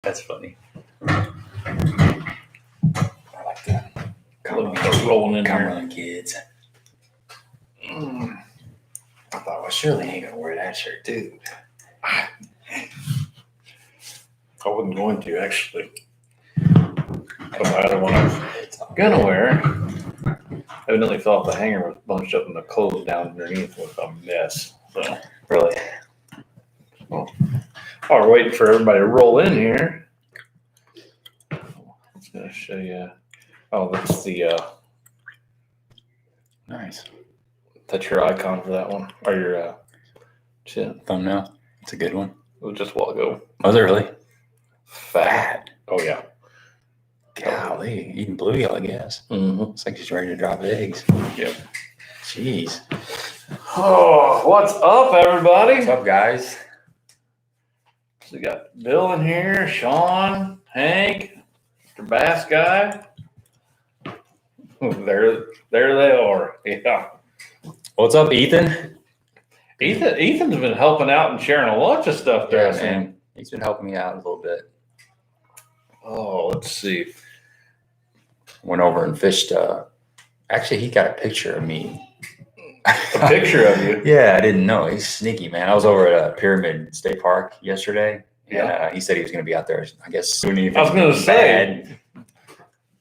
That's funny. I like that. Rolling in there. Cumberland kids. I thought, well, surely he ain't gonna wear that shirt, dude. I wasn't going to, actually. But the other one I was gonna wear evidently fell off the hanger, was bunched up in the clothes down underneath with a mess. So Really? while we're waiting for everybody to roll in here, I was gonna show you. Oh, that's the Nice. that's your icon for that one, or your chin. Thumbnail. It's a good one. It was just a while ago. Was it really? Fat. Oh yeah. Golly, eating bluegill, I guess. Mm-hmm. It's like he's ready to drop eggs. Yep. Jeez. Oh, what's up, everybody? What's up, guys? So we got Bill in here, Sean, Hank, Mr. Bass Guy. There they are. Yeah. What's up, Ethan? Ethan's been helping out and sharing a bunch of stuff there. Yeah, man. He's been helping me out a little bit. Oh, let's see. Went over and fished. Actually, he got a picture of me. A picture of you? Yeah, I didn't know. He's sneaky, man. I was over at Pyramid State Park yesterday. Yeah. He said he was going to be out there, I guess, soon. I was going to say.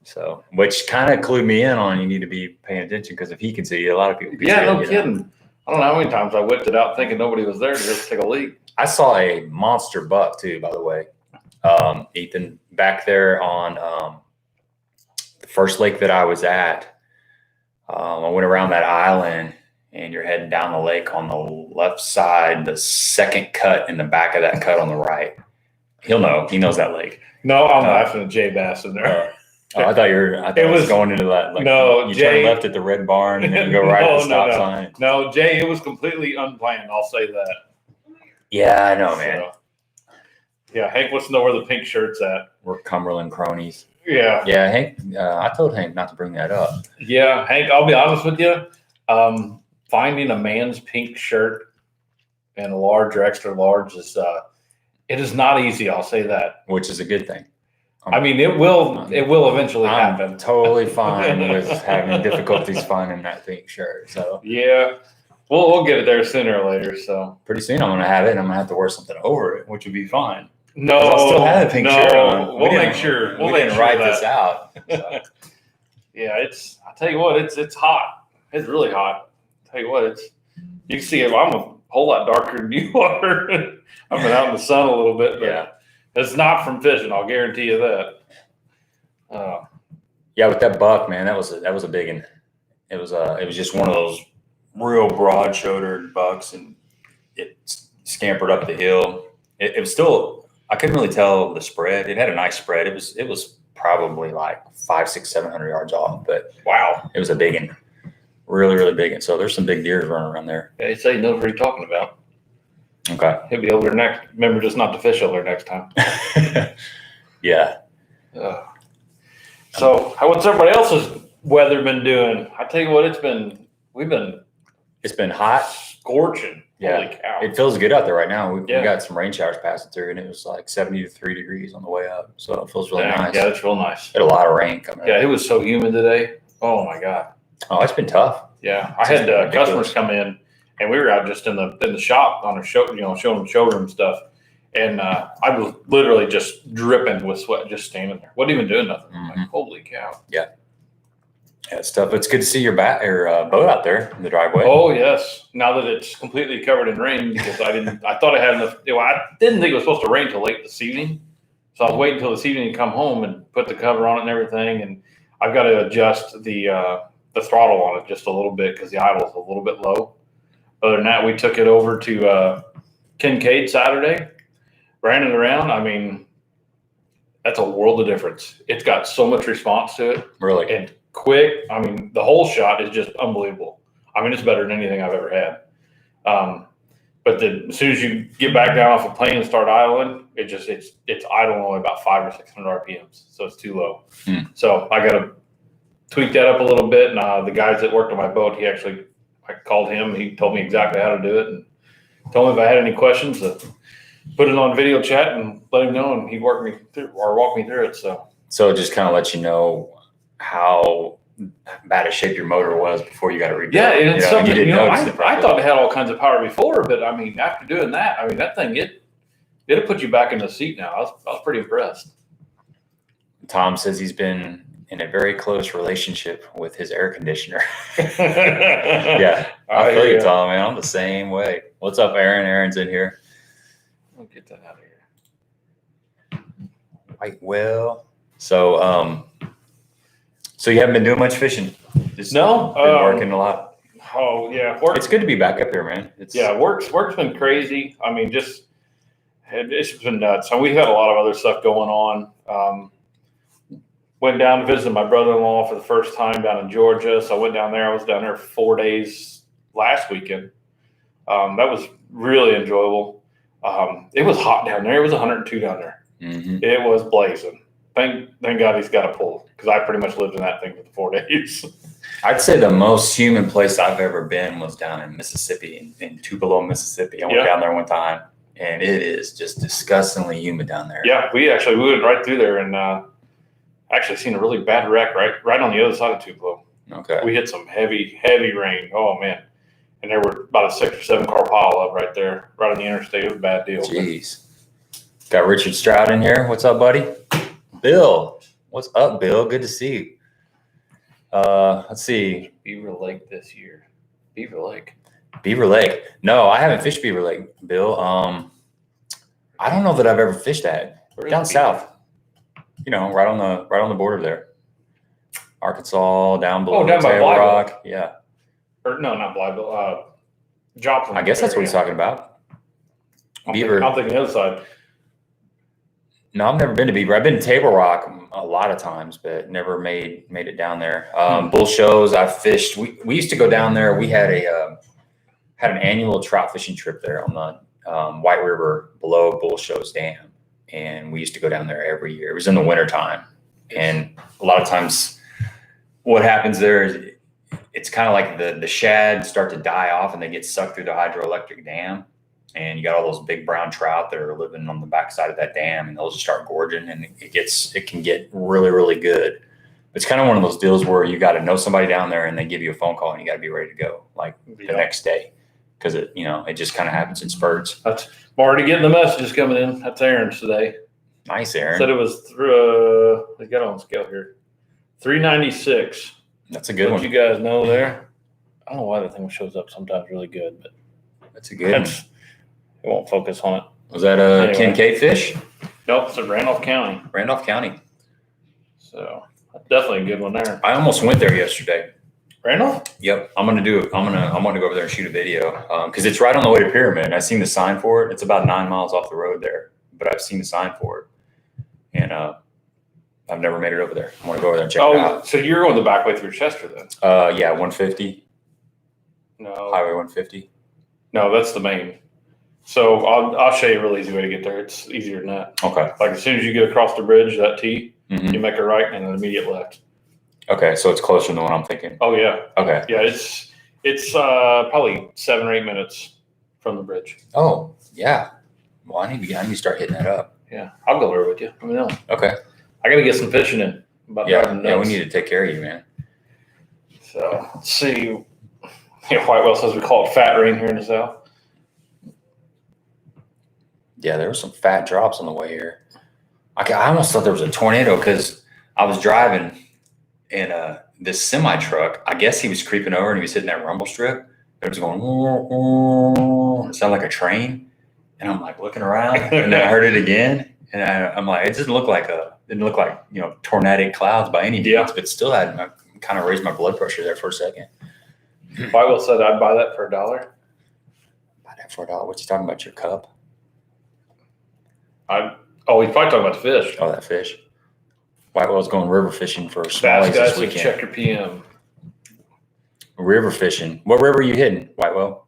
So, which kind of clued me in on you need to be paying attention, because if he can see you, a lot of people can see Yeah, you. no kidding. I don't know how many times I whipped it out thinking nobody was there to just take a leak. I saw a monster buck too, by the way. Ethan, back there on the first lake that I was at. I went around that island, and you're heading down the lake on the left side, the second cut in the back of that cut on the right. He'll know. He knows that lake. No, I'm laughing at Jay Bass in there. I thought it was going into that. Like, no, you Jay, turn left at the red barn and then you go right at the stop sign. No, Jay, it was completely unplanned. I'll say that. Yeah, I know, man. So, yeah, Hank wants to know where the pink shirt's at. We're Cumberland cronies. Yeah. Yeah, Hank. I told Hank not to bring that up. Yeah, Hank, I'll be honest with you. Finding a man's pink shirt and a large or extra large is it is not easy. I'll say that. Which is a good thing. I mean, it will eventually happen. I'm totally fine with having difficulties finding that pink shirt. So yeah, we'll get it there sooner or later. So pretty soon I'm gonna have it, and I'm gonna have to wear something over it, which would be fine. No, I'll still have a pink shirt on. We'll make sure. We didn't write this out. So. Yeah, I tell you what, it's hot. It's really hot. I tell you what, you can see it. I'm a whole lot darker than you are. I've been out in the sun a little bit, but yeah. It's not from fishing. I'll guarantee you that. Yeah, with that buck, man, that was a big one. It was just one of those real broad shouldered bucks, and it scampered up the hill. It was still, I couldn't really tell the spread. It had a nice spread. It was probably like 500, 600, 700 yards off, but wow, it was a big one, really, really big one. So there's some big deer running around there. Yeah, he said he knows what you're talking about. Okay. He'll be over there next. Remember just not to fish over there next time. Yeah. So what's everybody else's weather been doing? I tell you what, it's been hot. Scorching. Yeah. Holy cow. It feels good out there right now. We got some rain showers passing through, and it was like 73 degrees on the way up. So it feels really nice. Yeah, it's real nice. Had a lot of rain coming up. Yeah, it was so humid today. Oh my God. Oh, it's been tough. Yeah. I had customers come in, and we were out just in the shop on a show, showing them showroom stuff. And I was literally just dripping with sweat, just standing there. Wasn't even doing nothing. Mm-hmm. Like, holy cow. Yeah. Yeah, it's tough. It's good to see your boat out there in the driveway. Oh yes. Now that it's completely covered in rain, because I thought I had enough. I didn't think it was supposed to rain till late this evening. So I was waiting until this evening to come home and put the cover on it and everything. And I've got to adjust the throttle on it just a little bit because the idle's a little bit low. Other than that, we took it over to Kincaid Saturday, ran it around. I mean, that's a world of difference. It's got so much response to it. Really? And quick. I mean, the whole shot is just unbelievable. I mean, it's better than anything I've ever had. But as soon as you get back down off a plane and start idling, it's idling only about 500 or 600 RPMs. So it's too low. So I got to tweak that up a little bit. And the guys that worked on my boat, I called him. He told me exactly how to do it and told me if I had any questions to put it on video chat and let him know, and he walk me through it. So it just kind of lets you know how bad a shape your motor was before you got it rebuilt. Yeah, and it's something, I thought it had all kinds of power before, but I mean, after doing that, I mean, that thing, it'll put you back in the seat now. I was pretty impressed. Tom says he's been in a very close relationship with his air conditioner. Yeah, I feel you, Tom, man. I'm the same way. What's up, Aaron? Aaron's in here. I'll get that out of here. Right, well, so you haven't been doing much fishing? Just No, been working a lot. Oh yeah, It's good to be back up here, man. Work's been crazy. I mean, it's been nuts. And we've had a lot of other stuff going on. Went down to visit my brother-in-law for the first time down in Georgia. So I went down there. I was down there for 4 days last weekend. That was really enjoyable. It was hot down there. It was 102 down there. Mm-hmm. It was blazing. Thank God he's got a pool, because I pretty much lived in that thing for the 4 days. I'd say the most humid place I've ever been was down in Mississippi, in Tupelo, Mississippi. I went down there one time, and it is just disgustingly humid down there. Yeah, we went right through there and actually seen a really bad wreck right on the other side of Tupelo. Okay. We hit some heavy rain. Oh man. And there were about a 6 or 7 car pile up right there, right on the interstate. It was a bad deal. Jeez. Got Richard Stroud in here. What's up, buddy? Bill. What's up, Bill? Good to see you. Let's see. Beaver Lake this year. Beaver Lake. No, I haven't fished Beaver Lake, Bill. I don't know that I've ever fished that. Down south. You know, right on the border there. Arkansas, down below. Oh, down by Table Blytheville. Rock. Yeah. Or no, not Blytheville. Joplin. I guess that's what he's talking about. Beaver. I'm thinking the other side. No, I've never been to Beaver. I've been to Table Rock a lot of times, but never made it down there. Bull shows, I've fished. We used to go down there. We had an annual trout fishing trip there on the White River below Bull Shows Dam. And we used to go down there every year. It was in the wintertime. And a lot of times what happens there is it's kind of like the shad start to die off and they get sucked through the hydroelectric dam. And you got all those big brown trout that are living on the backside of that dam, and they'll just start gorging, and it can get really, really good. It's kind of one of those deals where you got to know somebody down there and they give you a phone call and you got to be ready to go like the next day. Cause it just kind of happens in spurts. I'm already getting the messages coming in. That's Aaron's today. Nice, Aaron. Said it was through, they got on scale here. 396. That's a good one. You guys know there. I don't know why the thing shows up sometimes really good, but that's a good one. It won't focus on it. Was that a Kincaid fish? Nope, it's a Randolph County. Randolph County. So definitely a good one there. I almost went there yesterday. Randolph? Yep. I want to go over there and shoot a video because it's right on the way to Pyramid. I've seen the sign for it. It's about 9 miles off the road there, but I've seen the sign for it, and I've never made it over there. I want to go over there and check it out. So you're going the back way through Chester then? Yeah, 150. No. Highway 150. No, that's the main. So I'll show you a real easy way to get there. It's easier than that. Okay. Like as soon as you get across the bridge, that T, Mm-hmm. you make a right and an immediate left. Okay, so it's closer than what I'm thinking. Oh yeah. Okay. Yeah, it's probably 7 or 8 minutes from the bridge. Oh yeah. Well, I need to start hitting that up. Yeah, I'll go over with you. Let me know. Okay. I got to get some fishing in. Yeah, we need to take care of you, man. So let's see. Yeah, Whitewell says we call it fat rain here in the south. Yeah, there were some fat drops on the way here. I almost thought there was a tornado because I was driving and this semi truck, I guess he was creeping over and he was hitting that rumble strip. It was going, it sounded like a train. And I'm like looking around and then I heard it again. And I'm like, it didn't look like tornadic clouds by any means, but still had kind of raised my blood pressure there for a second. Whitewell said I'd buy that for $1. Buy that for $1. What's he talking about? Your cup? He's probably talking about the fish. Oh, that fish. Whitewell's going river fishing for Bass smallies guys this weekend. Check your PM. River fishing. What river are you hitting, Whitewell?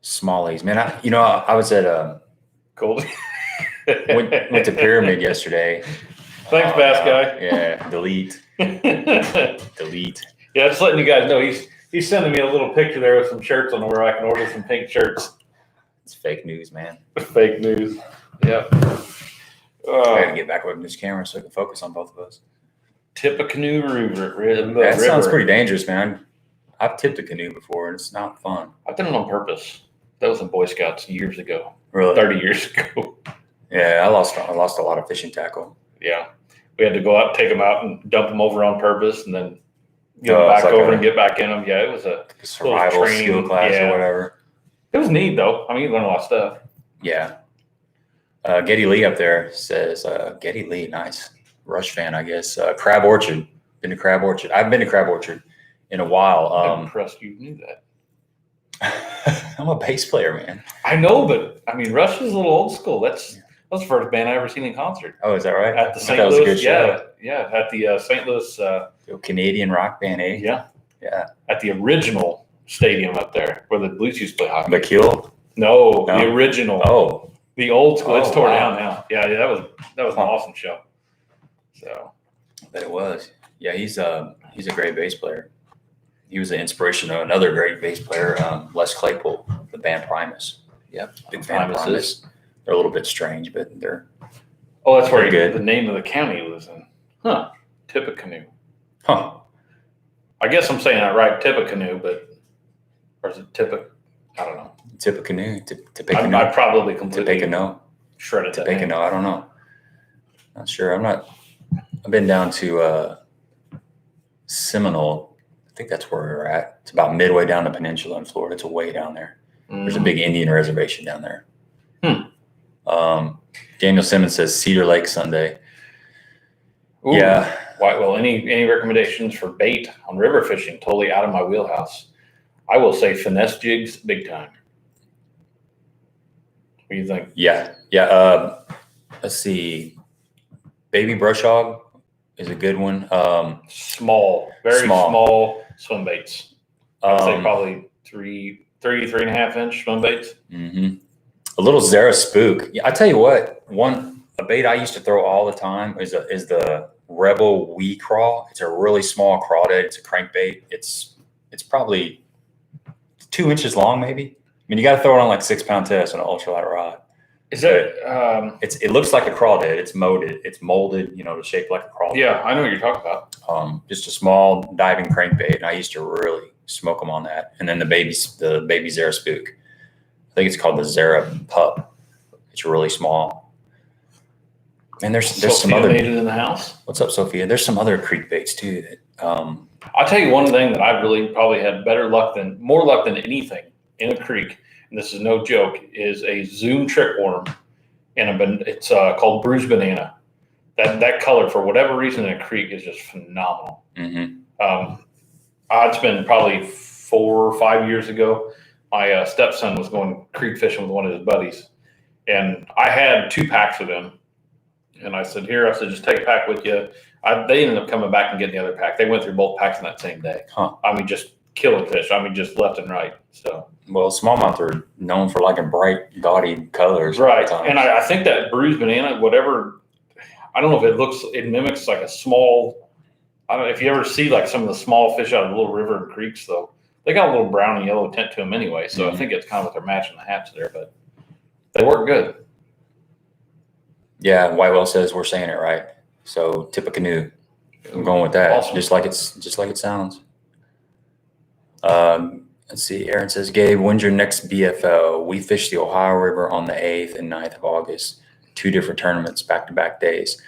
Smallies, man. I was at Cool. went to Pyramid yesterday. Thanks, Bass guy. Yeah, delete. Yeah, just letting you guys know He's sending me a little picture there with some shirts on where I can order some pink shirts. It's fake news, man. Fake news. Yep. I gotta get back with this camera so I can focus on both of us. Tip a canoe river. That sounds pretty dangerous, man. I've tipped a canoe before, and it's not fun. I've done it on purpose. That was in Boy Scouts years ago. Really? 30 years ago. Yeah, I lost a lot of fishing tackle. Yeah. We had to go out, take them out, and dump them over on purpose, and then get them Oh, back it's like over a- and get back in them. Yeah, it was a Survival training, skill class yeah. or whatever. It was neat though. I mean, you learn a lot of stuff. Yeah. Getty Lee up there says, Getty Lee, nice. Rush fan, I guess. Crab Orchard. Been to Crab Orchard. I've been to Crab Orchard in a while. I'm impressed you knew that. I'm a bass player, man. I know, but I mean, Rush is a little old school. That was the first band I ever seen in concert. Oh, is that right? At the St. That was a Louis, good show. yeah, at the St. Louis, Canadian rock band, eh? yeah, at the original stadium up there where the Blues used to play hockey. McKeel? No, the original. Oh. The old school. It's Oh, tore wow. down now. Yeah, that was an awesome show. So, I bet it was. Yeah, he's a great bass player. He was the inspiration of another great bass player, Les Claypool, the band Primus. Yep, big fan of Primus. They're a little bit strange, but they're that's where good. The name of the county he lives in. Huh? Tippecanoe. Huh. I guess I'm saying that right, Tippecanoe, or is it Tippecanoe? I don't know. Tippecanoe. I probably completely Tippecanoe. shredded that name. I don't know. Not sure. I've been down to Seminole. I think that's where we're at. It's about midway down the peninsula in Florida. It's way down there. There's a big Indian reservation down there. Daniel Simmons says Cedar Lake Sunday. Ooh. Yeah. Well, any recommendations for bait on river fishing? Totally out of my wheelhouse. I will say finesse jigs, big time. What do you think? Yeah. Let's see. Baby brush hog is a good one. Very small swim baits. I'd say probably 3.5 inch swim baits. Mm-hmm. A little Zara spook. Yeah, I tell you what, a bait I used to throw all the time is the Rebel Wee Craw. It's a really small crawdad. It's a crankbait. It's probably 2 inches long, maybe. I mean, you got to throw it on like 6 pound test on an ultralight rod. Is that? It looks like a crawdad. It's molded. To shape like a crawdad. Yeah, I know what you're talking about. Just a small diving crankbait. And I used to really smoke them on that. And then the baby Zara spook. I think it's called the Zara pup. It's really small. And there's some other. Made it in the house. What's up, Sophia? There's some other creek baits too. That I'll tell you one thing that I've really probably had more luck than anything in a creek, and this is no joke, is a Zoom trick worm, and it's called bruised banana. That color, for whatever reason, in a creek is just phenomenal. Mm-hmm. It's been probably 4 or 5 years ago. My stepson was going creek fishing with one of his buddies, and I had 2 packs of them. And I said, just take a pack with you. They ended up coming back and getting the other pack. They went through both packs in that same day. Huh. I mean, just killing fish. I mean, just left and right. So, well, smallmouth are known for liking bright, gaudy colors. Right. And I think that bruised banana, whatever, I don't know if it mimics like a small, I don't know if you ever see like some of the small fish out of the little river and creeks, though. They got a little brown and yellow tint to them anyway. So I think it's kind of what they're matching the hats there, but they work good. Yeah, Whitewell says we're saying it right. So tip a canoe. I'm going with that. Awesome. Just like it sounds. Let's see. Aaron says, Gabe, when's your next BFL? We fished the Ohio River on the 8th and 9th of August. 2 different tournaments, back-to-back days.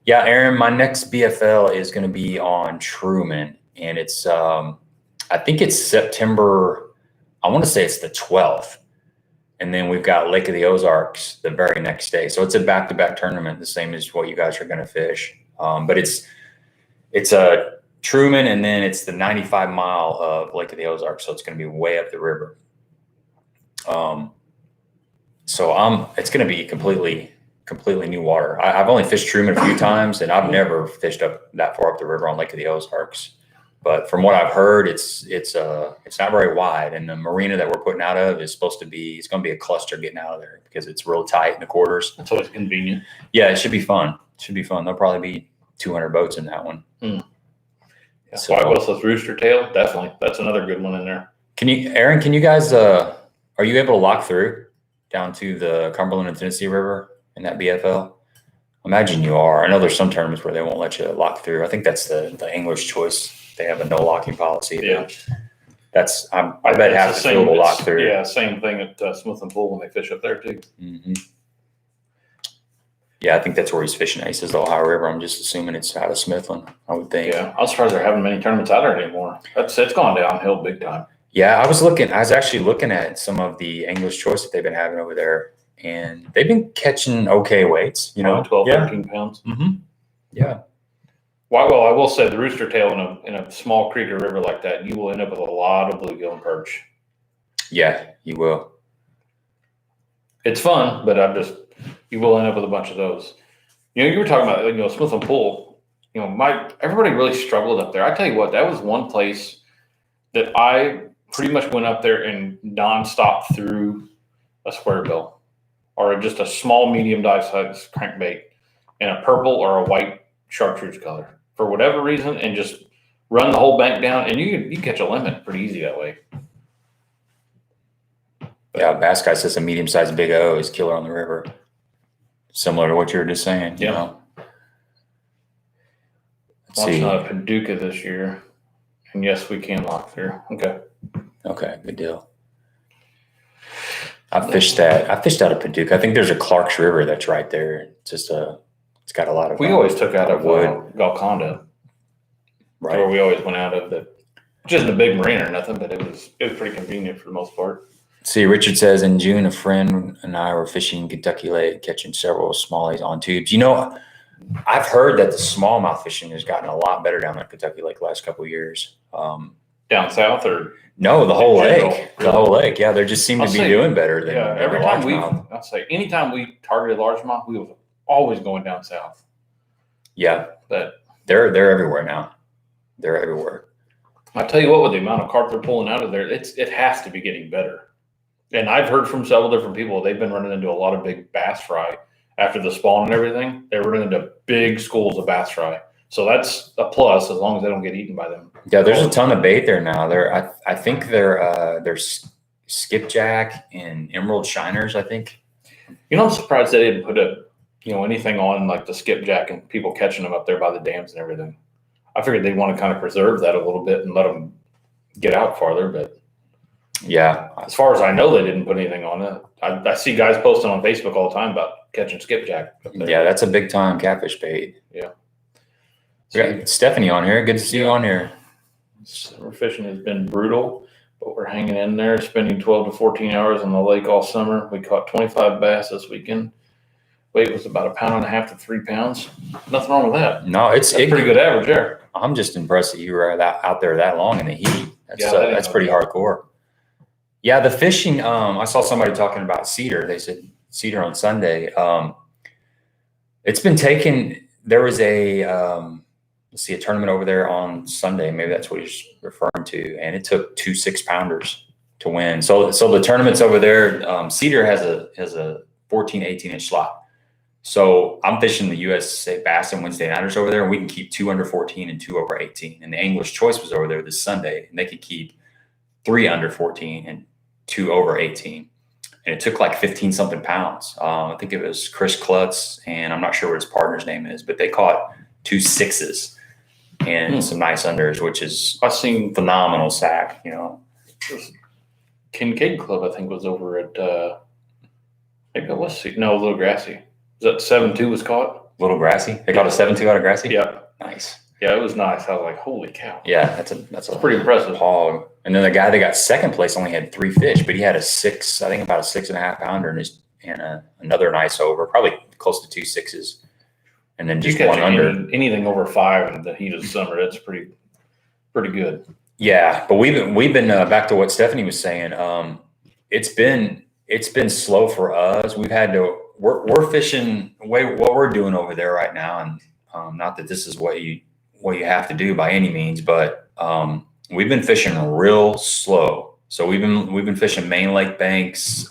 Yeah, Aaron, my next BFL is going to be on Truman, and it's I think it's September. I want to say it's the 12th. And then we've got Lake of the Ozarks the very next day. So it's a back-to-back tournament, the same as what you guys are going to fish. But it's a Truman, and then it's the 95 mile of Lake of the Ozarks. So it's going to be way up the river. So it's going to be completely new water. I've only fished Truman a few times, and I've never fished up that far up the river on Lake of the Ozarks. But from what I've heard, it's not very wide, and the marina that we're putting out of is it's going to be a cluster getting out of there because it's real tight in the quarters. That's always convenient. Yeah, it should be fun. There'll probably be 200 boats in that one. Yeah, So- white whistles, rooster tail, definitely. That's another good one in there. Aaron, can you guys, are you able to lock through down to the Cumberland and Tennessee River in that BFL? Imagine you are. I know there's some tournaments where they won't let you lock through. I think that's the English choice. They have a no locking policy. Yeah. I bet half the field will lock through. Yeah, same thing at Smith and Pool when they fish up there too. Mm-hmm. Yeah, I think that's where he's fishing aces, the Ohio River. I'm just assuming it's out of Smithland, I would think. Yeah, I'm surprised they're having many tournaments out there anymore. It's gone downhill big time. Yeah, I was actually looking at some of the English choice that they've been having over there, and they've been catching okay weights, 12, 13 pounds. Mm-hmm. Yeah. Well, I will say the rooster tail in a small creek or river like that, you will end up with a lot of bluegill and perch. Yeah, you will. It's fun, but you will end up with a bunch of those. You were talking about, Smith and Pool, everybody really struggled up there. I tell you what, that was one place that I pretty much went up there and nonstop threw a square bill or just a small medium size crankbait in a purple or a white chartreuse color for whatever reason, and just run the whole bank down, and you catch a limit pretty easy that way. Yeah, Bass Guy says a medium-sized Big O is killer on the river. Similar to what you were just saying. Yeah. Launching out of Paducah this year. And yes, we can lock through. Okay. Okay, good deal. I fished out of Paducah. I think there's a Clark's River that's right there. It's got a lot of. We always took out of wood. Golconda. Right. Where we always went out of just a big marina or nothing, but it was pretty convenient for the most part. See, Richard says in June, a friend and I were fishing Kentucky Lake, catching several smallies on tubes. I've heard that the smallmouth fishing has gotten a lot better down there in Kentucky Lake the last couple of years. Down south or? No, the whole general, lake. The whole lake. Yeah, they just seem to be doing better than every the time largemouth. I'd say anytime we targeted largemouth, we was always going down south. Yeah, But they're everywhere now. They're everywhere. I tell you what, with the amount of carp they're pulling out of there, it has to be getting better. And I've heard from several different people, they've been running into a lot of big bass fry after the spawn and everything. They're running into big schools of bass fry. So that's a plus as long as they don't get eaten by them. Yeah, there's a ton of bait there now. I think there's skipjack and emerald shiners, I think. I'm surprised they didn't put anything on like the skipjack and people catching them up there by the dams and everything. I figured they'd want to kind of preserve that a little bit and let them get out farther, but yeah, as far as I know, they didn't put anything on it. I see guys posting on Facebook all the time about catching skipjack up there. Yeah, that's a big time catfish bait. Yeah. We got Stephanie on here. Good to see you on here. Summer fishing has been brutal, but we're hanging in there, spending 12 to 14 hours on the lake all summer. We caught 25 bass this weekend. Weight was about 1.5 pounds to 3 pounds. Nothing wrong with that. No, That's a pretty good average there. I'm just impressed that you were out there that long in the heat. That's pretty hardcore. Yeah, the fishing. I saw somebody talking about cedar. They said cedar on Sunday. It's been taken. There was a tournament over there on Sunday. Maybe that's what he's referring to. And it took 2 6-pounders to win. So the tournaments over there, cedar has a 14, 18-inch slot. So I'm fishing the USA Bass and Wednesday Nighters over there, and we can keep 2 under 14 and 2 over 18. And the English Choice was over there this Sunday, and they could keep 3 under 14 and 2 over 18. And it took like 15-something pounds. I think it was Chris Klutz, and I'm not sure what his partner's name is, but they caught 2 6s and some nice unders, which is I've seen phenomenal sack, Kincaid Club, I think, was over at maybe it was Little Grassy. Was that 7-2 was caught? Little Grassy. They caught a 7-2 out of Grassy? Yeah. Nice. Yeah, it was nice. I was like, holy cow. Yeah, that's a pretty impressive hog. And then the guy that got second place only had 3 fish, but he had about a 6.5 pounder and another nice over, probably close to 2 6s. And then just one under. Anything over 5 in the heat of the summer, that's pretty good. Yeah, but we've been back to what Stephanie was saying. It's been slow for us. We've had to. We're fishing what we're doing over there right now, and not that this is what you have to do by any means, but we've been fishing real slow. So we've been fishing main lake banks.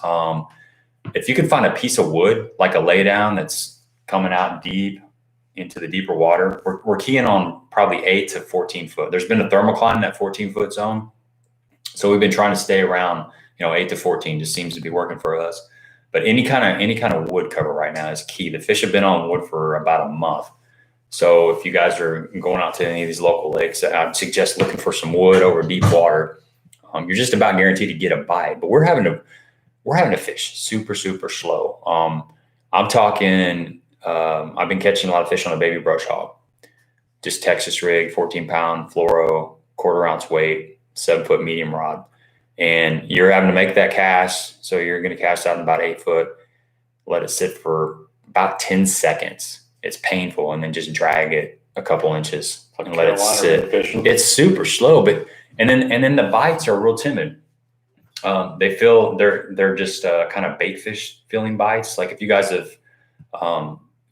If you can find a piece of wood like a laydown that's coming out deep, into the deeper water, we're keying on probably 8 to 14 foot. There's been a thermocline in that 14-foot zone. So we've been trying to stay around, 8 to 14 just seems to be working for us. But any kind of wood cover right now is key. The fish have been on wood for about a month. So if you guys are going out to any of these local lakes, I'd suggest looking for some wood over deep water. You're just about guaranteed to get a bite, but we're having to fish super, super slow. I'm talking, I've been catching a lot of fish on a baby brush hog, just Texas rig, 14-pound fluoro, 1/4 ounce weight, 7-foot medium rod. And you're having to make that cast. So you're going to cast out in about 8 foot, let it sit for about 10 seconds. It's painful, and then just drag it a couple inches and let it sit. It's super slow, and then the bites are real timid. They feel they're just kind of bait fish feeling bites. Like if you guys have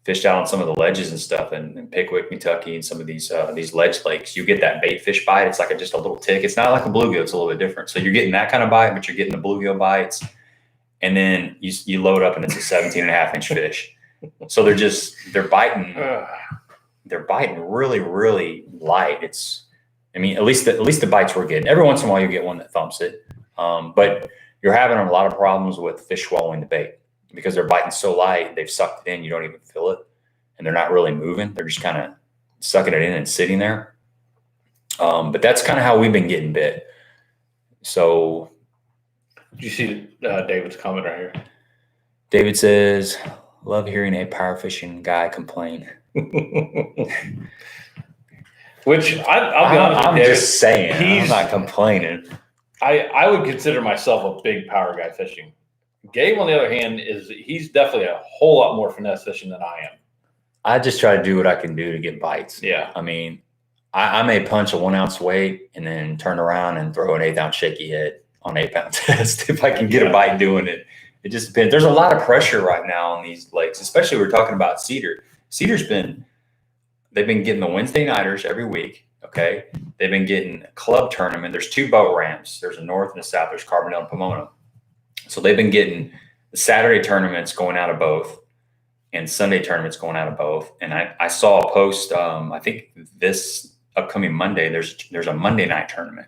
fished out on some of the ledges and stuff, and Pickwick, Kentucky, and some of these ledge lakes, you get that bait fish bite. It's like just a little tick. It's not like a bluegill. It's a little bit different. So you're getting that kind of bite, but you're getting the bluegill bites, and then you load up and it's a 17.5-inch fish. So they're biting really, really light. At least the bites we're getting. Every once in a while you get one that thumps it. But you're having a lot of problems with fish swallowing the bait because they're biting so light, they've sucked it in, you don't even feel it, and they're not really moving. They're just kind of sucking it in and sitting there. But that's kind of how we've been getting bit. So did you see David's comment right here? David says, love hearing a power fishing guy complain. Which I'll be honest I'm with David, just saying, I'm not complaining. I would consider myself a big power guy fishing. Gabe, on the other hand, he's definitely a whole lot more finesse fishing than I am. I just try to do what I can do to get bites. Yeah. I mean, I may punch a 1 ounce weight and then turn around and throw an 1/8 ounce shaky head on 8-pound test if I can get a bite doing it. It just depends. There's a lot of pressure right now on these lakes, especially we're talking about Cedar. They've been getting the Wednesday nighters every week. Okay. They've been getting a club tournament. There's 2 boat ramps. There's a north and a south. There's Carbondale and Pomona. So they've been getting the Saturday tournaments going out of both and Sunday tournaments going out of both. And I saw a post, I think this upcoming Monday, there's a Monday night tournament.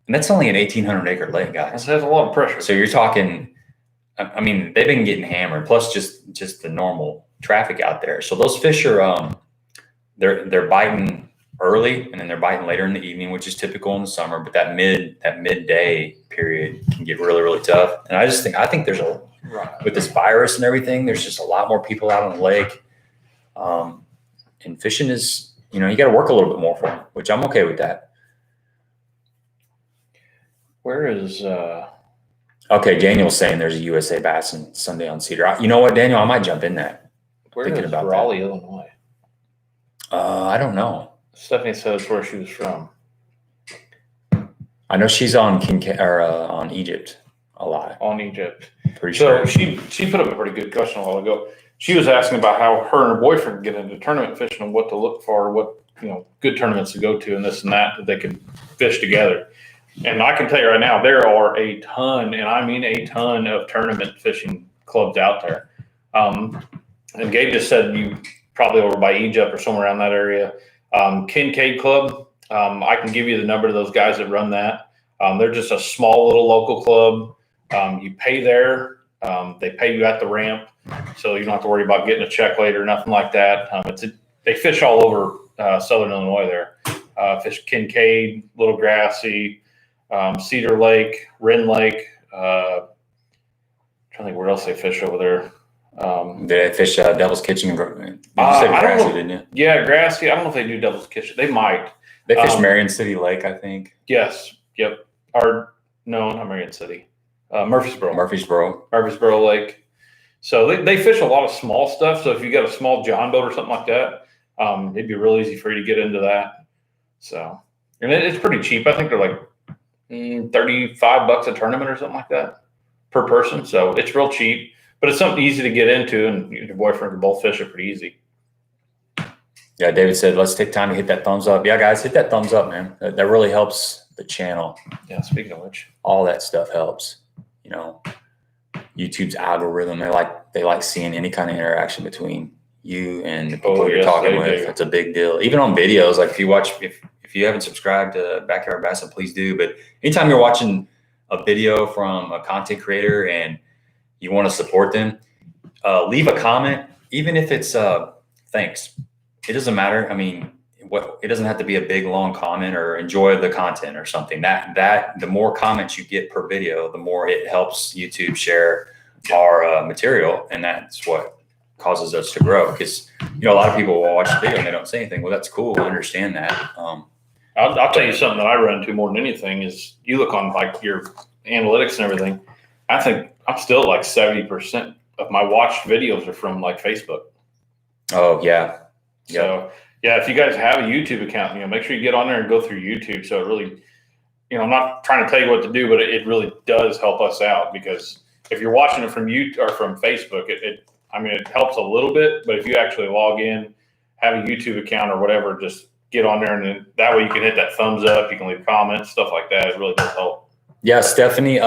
And that's only an 1,800 acre lake, guys. That's a lot of pressure. So you're talking, I mean, they've been getting hammered, plus just the normal traffic out there. So those fish are, they're biting early, and then they're biting later in the evening, which is typical in the summer. But that midday period can get really, really tough. And I think there's with this virus and everything, there's just a lot more people out on the lake. And fishing is, you got to work a little bit more for them, which I'm okay with that. Where is Okay, Daniel's saying there's a USA Bassin Sunday on Cedar. You know what, Daniel? I might jump in that. Where is Raleigh, Illinois? I don't know. Stephanie says where she was from. I know she's on on Egypt a lot. On Egypt. Pretty sure. So she put up a pretty good question a while ago. She was asking about how her and her boyfriend get into tournament fishing and what to look for, what good tournaments to go to, and this and that they can fish together. And I can tell you right now, there are a ton, and I mean a ton of tournament fishing clubs out there. And Gabe just said you probably over by Egypt or somewhere around that area. Kincaid Club, I can give you the number to those guys that run that. They're just a small little local club. You pay there. They pay you at the ramp, so you don't have to worry about getting a check later, nothing like that. They fish all over southern Illinois there. Fish Kincaid, Little Grassy, Cedar Lake, Wren Lake. Trying to think where else they fish over there. They fish Devil's Kitchen. You said Grassy, didn't you? Yeah, Grassy. I don't know if they do Devil's Kitchen. They might. They fish Marion City Lake, I think. Yes. Yep. Or no, not Marion City. Murfreesboro Lake. So they fish a lot of small stuff. So if you got a small John boat or something like that, it'd be real easy for you to get into that. So, and it's pretty cheap. I think they're like $35 a tournament or something like that per person. So it's real cheap, but it's something easy to get into, and your boyfriend can both fish it pretty easy. Yeah, David said, let's take time to hit that thumbs up. Yeah, guys, hit that thumbs up, man. That really helps the channel. Yeah, speaking of which. All that stuff helps. YouTube's algorithm, they like seeing any kind of interaction between you and the people you're yes, talking they with. do. It's a big deal. Even on videos, like if you haven't subscribed to Back Yard Bassin, please do. But anytime you're watching a video from a content creator and you want to support them, leave a comment, even if it's thanks. It doesn't matter. I mean, it doesn't have to be a big long comment or enjoy the content or something. That the more comments you get per video, the more it helps YouTube share our material, and that's what causes us to grow. Because a lot of people will watch the video and they don't say anything. Well, that's cool. I understand that. I'll tell you something that I run into more than anything is you look on like your analytics and everything. I think I'm still like 70% of my watched videos are from like Facebook. Oh yeah. So yeah, if you guys have a YouTube account, make sure you get on there and go through YouTube. So it really, I'm not trying to tell you what to do, but it really does help us out, because if you're watching it from YouTube or from Facebook, it helps a little bit, but if you actually log in, have a YouTube account or whatever, just get on there, and then that way you can hit that thumbs up, you can leave comments, stuff like that. It really does help. Yeah, Stephanie,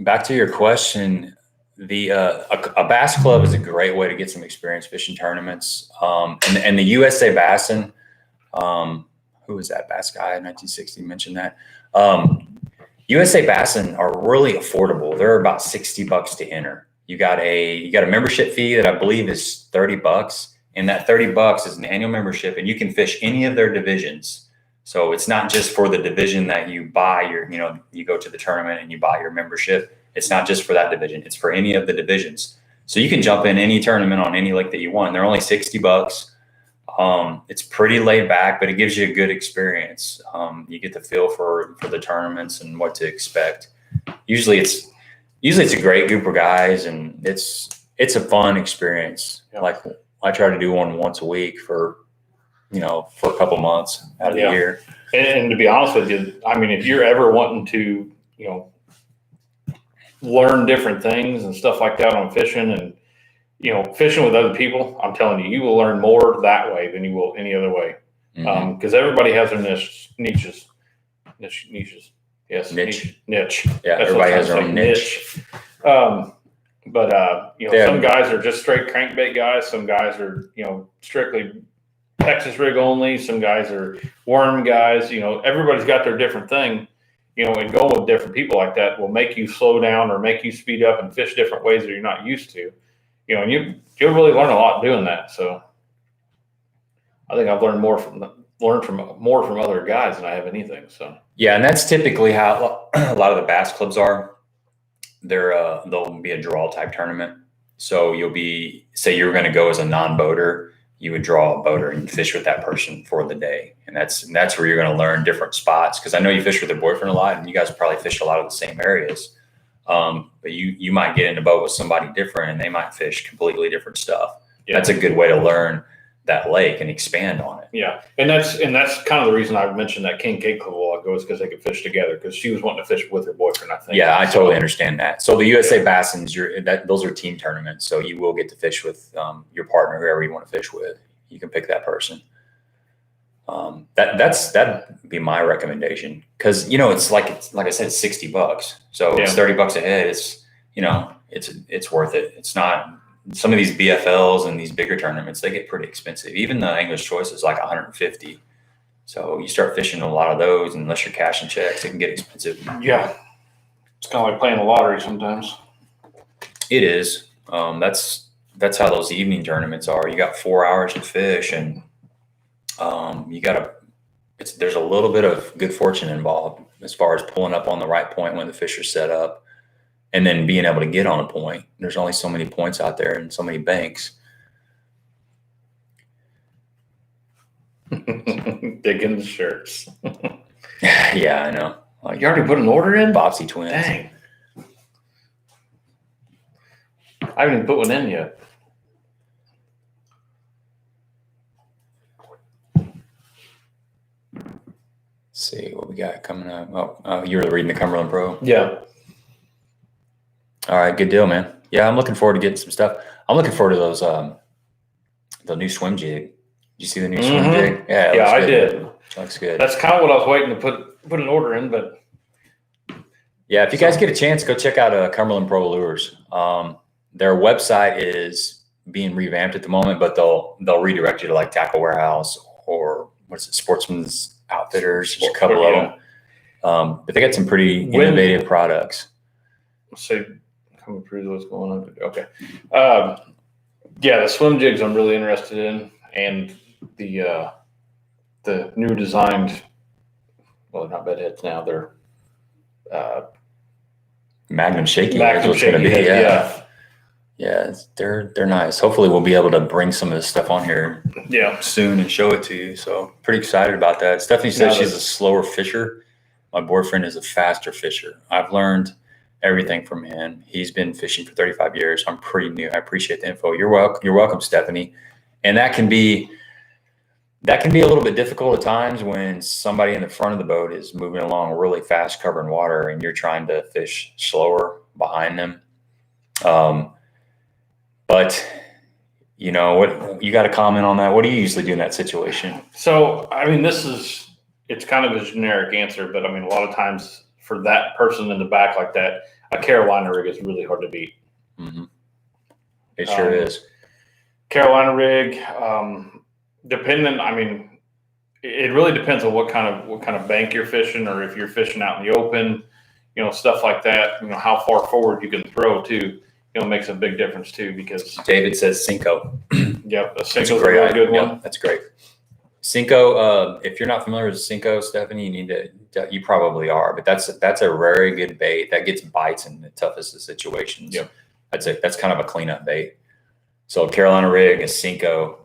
back to your question, a bass club is a great way to get some experience fishing tournaments. And the USA Bassin, who was that bass guy in 1960 mentioned that? USA Bassin are really affordable. They're about $60 to enter. You got a membership fee that I believe is $30, and that $30 is an annual membership, and you can fish any of their divisions. So it's not just for the division that you buy you go to the tournament and you buy your membership. It's not just for that division. It's for any of the divisions. So you can jump in any tournament on any lake that you want. They're only $60. It's pretty laid back, but it gives you a good experience. You get the feel for the tournaments and what to expect. Usually it's a great group of guys, and it's a fun experience. Yeah. Like I try to do one once a week for a couple months out of the year. And to be honest with you, if you're ever wanting to, learn different things and stuff like that on fishing, and fishing with other people, I'm telling you, you will learn more that way than you will any other way. Because everybody has their niches. Yes, niche. Yeah, everybody has their own niche. Some guys are just straight crankbait guys. Some guys are strictly Texas rig only. Some guys are worm guys. Everybody's got their different thing. And going with different people like that will make you slow down or make you speed up and fish different ways that you're not used to. And you'll really learn a lot doing that. So I think I've learned more from other guys than I have anything. So yeah, and that's typically how a lot of the bass clubs are. They'll be a draw type tournament. So say you're going to go as a non-boater. You would draw a boater and fish with that person for the day. And that's where you're going to learn different spots. Because I know you fish with your boyfriend a lot, and you guys probably fish a lot of the same areas. But you might get in a boat with somebody different, and they might fish completely different stuff. Yeah. That's a good way to learn that lake and expand on it. Yeah. And that's kind of the reason I mentioned that King Cake Club a while ago, is because they could fish together, because she was wanting to fish with her boyfriend, I think. Yeah, I totally understand that. So the USA Bassins, those are team tournaments. So you will get to fish with your partner, whoever you want to fish with. You can pick that person. That'd be my recommendation, because it's like I said, it's $60. So it's $30 a head. It's worth it. It's not. Some of these BFLs and these bigger tournaments, they get pretty expensive. Even the English Choice is like $150. So you start fishing a lot of those, unless you're cashing checks, it can get expensive. Yeah. It's kind of like playing the lottery sometimes. It is. That's how those evening tournaments are. You got 4 hours to fish, and there's a little bit of good fortune involved as far as pulling up on the right point when the fish are set up, and then being able to get on a point. There's only so many points out there and so many banks. Digging the shirts. Yeah, I know. You already put an order in? Bobsy Twins. Dang. I haven't even put one in yet. Let's see what we got coming up. Oh, you were reading the Cumberland Pro? Yeah. All right, good deal, man. Yeah, I'm looking forward to getting some stuff. I'm looking forward to those the new swim jig. Did you see the new swim jig? Yeah, I did. Looks good. That's kind of what I was waiting to put an order in, but yeah, if you guys get a chance, go check out Cumberland Pro Lures. Their website is being revamped at the moment, but they'll redirect you to like Tackle Warehouse or what is it, Sportsman's Outfitters. There's a couple of them. But they got some pretty innovative products. Say, come through what's going on. Okay. Yeah, the swim jigs I'm really interested in, and the new designed. Well, they're not bed heads now. They're Magnum shaky. Magnum shaky. Yeah, they're nice. Hopefully, we'll be able to bring some of this stuff on here soon and show it to you. So pretty excited about that. Stephanie says she's a slower fisher. My boyfriend is a faster fisher. I've learned everything from him. He's been fishing for 35 years. I'm pretty new. I appreciate the info. You're welcome, Stephanie. And that can be a little bit difficult at times when somebody in the front of the boat is moving along really fast, covering water, and you're trying to fish slower behind them. But you know what? You got to comment on that. What do you usually do in that situation? So, I mean, it's kind of a generic answer, but I mean, a lot of times for that person in the back like that, a Carolina rig is really hard to beat. Mm-hmm. It sure is. Carolina rig, depending. I mean, it really depends on what kind of bank you're fishing, or if you're fishing out in the open, stuff like that. How far forward you can throw too. Makes a big difference too, because David says Cinco. Yep, a Cinco's a really good one. Yep, that's great. Cinco, if you're not familiar with Cinco, Stephanie, you probably are, but that's a very good bait that gets bites in the toughest of situations. Yep. That's kind of a cleanup bait. So Carolina rig, a Cinco,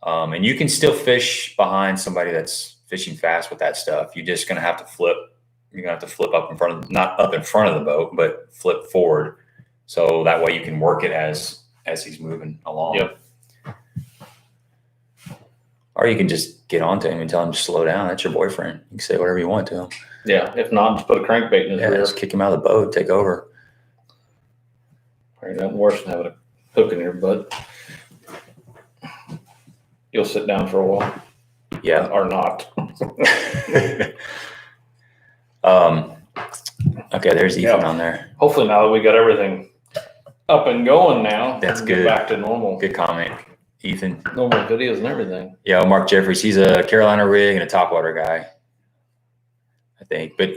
and you can still fish behind somebody that's fishing fast with that stuff. You're just gonna have to flip. You're gonna have to flip up in front of, not up in front of the boat, but flip forward. So that way you can work it as he's moving along. Yep. Or you can just get onto him and tell him to slow down. That's your boyfriend. You can say whatever you want to him. Yeah. If not, just put a crankbait in his rear. Just kick him out of the boat, take over. Ain't nothing worse than having a hook in your butt. You'll sit down for a while. Yeah. Or not. Okay, there's Ethan on there. Hopefully now that we got everything up and going now. That's good. Back to normal. Good comment, Ethan. Normal videos and everything. Yeah, Mark Jeffries. He's a Carolina rig and a topwater guy, I think. But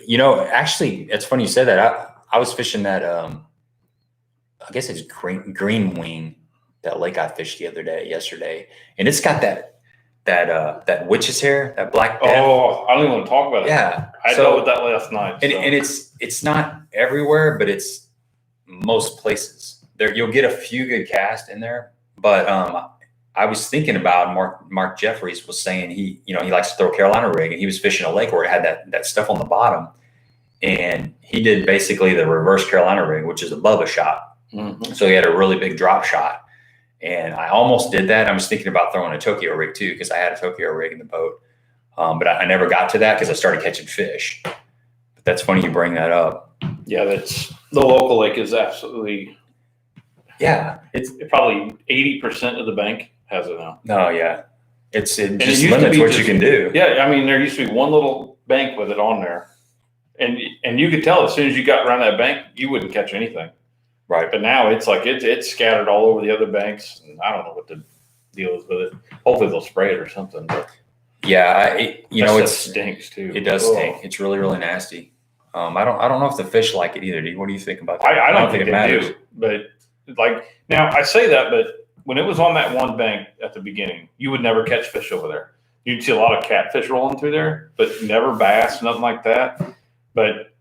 actually, it's funny you said that. I was fishing that. I guess it's green wing, that lake I fished yesterday, and it's got that witch's hair, that black death. Oh, I don't even want to talk about it. Yeah, I dealt with that last night. And it's not everywhere, but it's most places. There, you'll get a few good casts in there, but I was thinking about Mark Jeffries was saying he likes to throw Carolina rig, and he was fishing a lake where it had that stuff on the bottom, and he did basically the reverse Carolina rig, which is a Bubba shot. Mm-hmm. So he had a really big drop shot, and I almost did that. I was thinking about throwing a Tokyo rig too, because I had a Tokyo rig in the boat, but I never got to that because I started catching fish. But that's funny you bring that up. Yeah, that's the local lake is absolutely. Yeah, it's probably 80% of the bank has it now. No, yeah, it just limits what you can do. Yeah, I mean, there used to be one little bank with it on there, and you could tell as soon as you got around that bank, you wouldn't catch anything. Right, but now it's like it's scattered all over the other banks, and I don't know what the deal is with it. Hopefully they'll spray it or something. But yeah, it stinks too. It does stink. It's really, really nasty. I don't know if the fish like it either. What do you think about that? I don't think it matters. Do, but like now, I say that, but when it was on that one bank at the beginning, you would never catch fish over there. You'd see a lot of catfish rolling through there, but never bass, nothing like that. But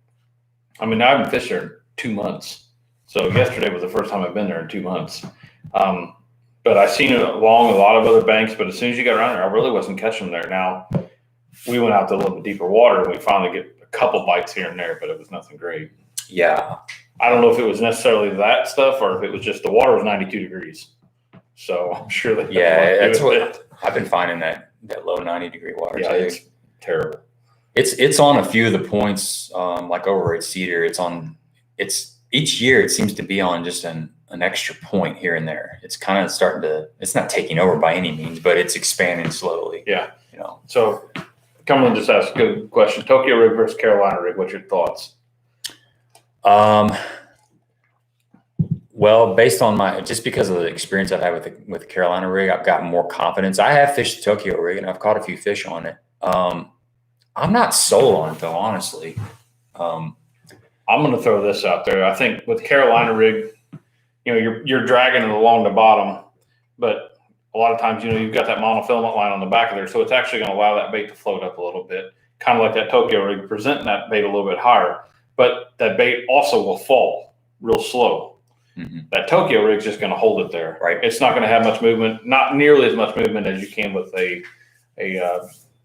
I mean, I haven't fished there in 2 months. So yesterday was the first time I've been there in 2 months. But I've seen it along a lot of other banks, but as soon as you got around there, I really wasn't catching them there. Now, we went out to a little bit deeper water, and we finally get a couple bites here and there, but it was nothing great. Yeah. I don't know if it was necessarily that stuff or if it was just the water was 92 degrees. So I'm sure that. Yeah, that's what I've been finding, that low 90-degree water. Yeah, it's terrible. It's on a few of the points, like over at Cedar. It's each year it seems to be on just an extra point here and there. It's kind of starting to. It's not taking over by any means, but it's expanding slowly. Yeah, So, Cumberland just asked a good question. Tokyo rig versus Carolina rig. What's your thoughts? Well, based on just because of the experience I've had with the Carolina rig, I've gotten more confidence. I have fished the Tokyo rig and I've caught a few fish on it. I'm not sold on it though, honestly. I'm going to throw this out there. I think with Carolina rig, you're dragging it along the bottom, but a lot of times, you've got that monofilament line on the back of there. So it's actually going to allow that bait to float up a little bit, kind of like that Tokyo rig, presenting that bait a little bit higher, but that bait also will fall real slow. Mm-hmm. That Tokyo rig is just going to hold it there. Right. It's not going to have much movement, not nearly as much movement as you can with a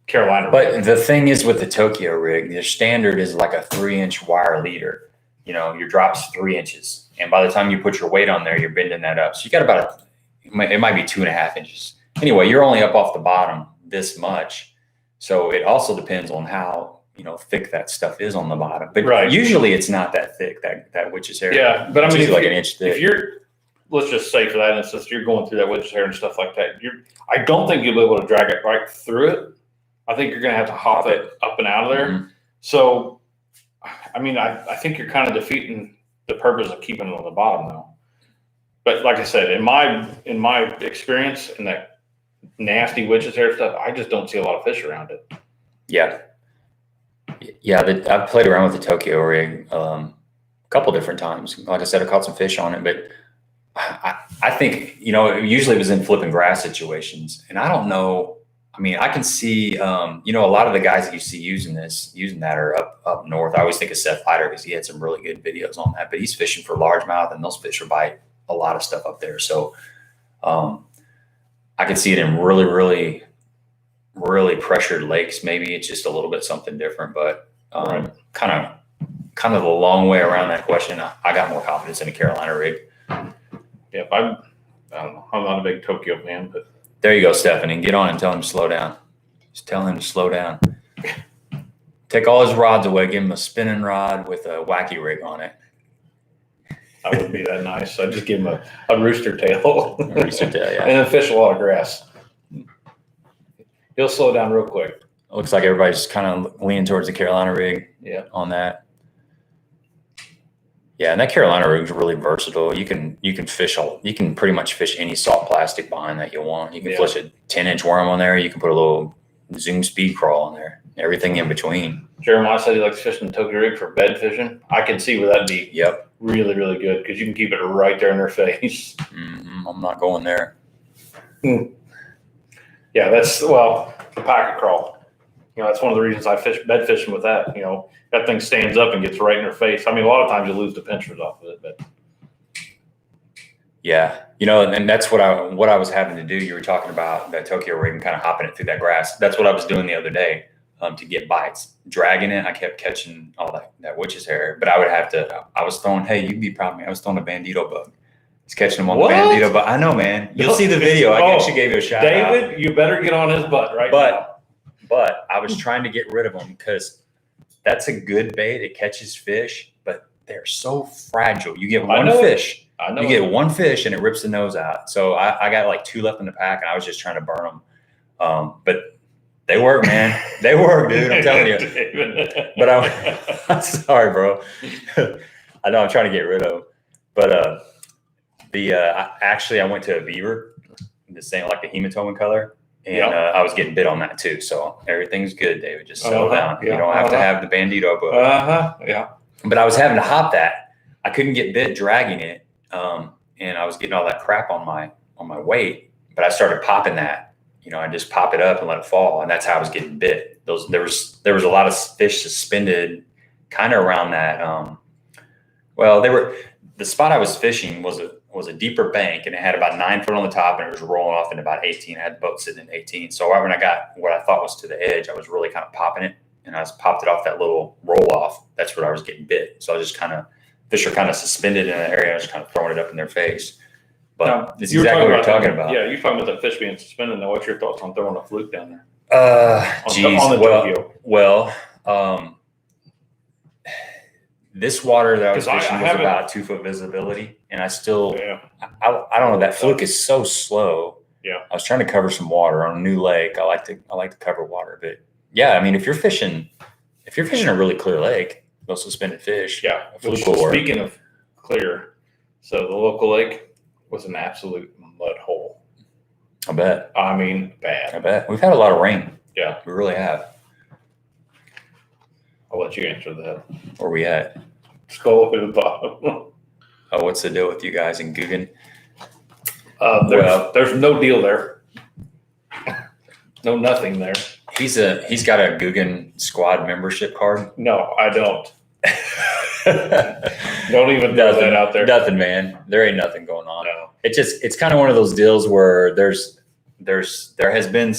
Carolina rig. But the thing is with the Tokyo rig, the standard is like a 3-inch wire leader. Your drop's 3 inches. And by the time you put your weight on there, you're bending that up. So you got about it might be 2.5 inches. Anyway, you're only up off the bottom this much. So it also depends on how, thick that stuff is on the bottom. But usually it's not that thick, that witch's hair. Yeah, but I mean, it's like an inch thick. Let's just say for that instance, you're going through that witch's hair and stuff like that. I don't think you'll be able to drag it right through it. I think you're going to have to hop it up and out of there. Mm-hmm. So, I mean, I think you're kind of defeating the purpose of keeping it on the bottom though. But like I said, in my experience in that nasty witch's hair stuff, I just don't see a lot of fish around it. Yeah. Yeah, I've played around with the Tokyo rig a couple different times. Like I said, I caught some fish on it, but I think, usually it was in flipping grass situations. And I don't know. I mean, I can see, a lot of the guys that you see using that are up north. I always think of Seth Leiter because he had some really good videos on that, but he's fishing for largemouth and those fish will bite a lot of stuff up there. So I can see it in really, really, really pressured lakes. Maybe it's just a little bit something different, but kind of a long way around that question. I got more confidence in a Carolina rig. Yeah, I don't know. I'm not a big Tokyo fan, but there you go, Stephanie. Get on and tell him to slow down. Just tell him to slow down. Take all his rods away. Give him a spinning rod with a wacky rig on it. That wouldn't be that nice. I'd just give him a rooster tail. A rooster tail, yeah. And then fish a lot of grass. He'll slow down real quick. It looks like everybody's kind of leaning towards the Carolina rig on that. Yeah, and that Carolina rig is really versatile. You can pretty much fish any salt plastic behind that you want. You can fish a 10-inch worm on there. You can put a little Zoom speed crawl on there. Everything in between. Jeremiah said he likes fishing the Tokyo rig for bed fishing. I can see where that'd be really, really good because you can keep it right there in their face. Mm-hmm. I'm not going there. Yeah, the packet crawl. That's one of the reasons I fish bed fishing with that. That thing stands up and gets right in their face. I mean, a lot of times you lose the pinchers off of it, but yeah, and that's what I was having to do. You were talking about that Tokyo rig and kind of hopping it through that grass. That's what I was doing the other day to get bites. Dragging it, I kept catching all that witch's hair, but I was throwing, hey, you'd be proud of me. I was throwing a bandito bug. It's catching them on the bandito bug. I know, man. You'll see the video. I actually gave you a shout out. David, you better get on his butt now. But I was trying to get rid of them because that's a good bait. It catches fish, but they're so fragile. You get one fish. You get one fish and it rips the nose out. So I got like 2 left in the pack and I was just trying to burn them. But they work, man. They work, dude. I'm telling you. But I'm sorry, bro. I know I'm trying to get rid of them. But I went to a beaver, the same like the hematoma color. And I was getting bit on that too. So everything's good, David. Just settle down. You don't have to have the bandito book. Yeah. But I was having to hop that. I couldn't get bit dragging it. And I was getting all that crap on my weight. But I started popping that. I just pop it up and let it fall. And that's how I was getting bit. There was a lot of fish suspended kind of around that. The spot I was fishing was a deeper bank and it had about 9 foot on the top and it was rolling off in about 18. I had the boat sitting in 18. So when I got what I thought was to the edge, I was really kind of popping it and I popped it off that little roll off. That's where I was getting bit. So I was just fish are kind of suspended in an area. I was just kind of throwing it up in their face. But it's exactly what you're talking about. Yeah, you're talking about the fish being suspended. Now, what's your thoughts on throwing a fluke down there? This water that I was fishing was about 2 foot visibility, and I still, I don't know. That fluke is so slow. Yeah, I was trying to cover some water on a new lake. I like to cover water, but yeah, I mean, if you're fishing a really clear lake, those suspended fish. Yeah. Speaking of clear, So the local lake was an absolute mud hole. I bet. I mean, bad. I bet. We've had a lot of rain. Yeah. We really have. I'll let you answer that. Where we at? Skull at the bottom. Oh, what's the deal with you guys in Guggen? There's no deal there. No nothing there. He's got a Guggen squad membership card. No, I don't. Don't even throw that out there. Nothing, man. There ain't nothing going on. No. It's kind of one of those deals where there has been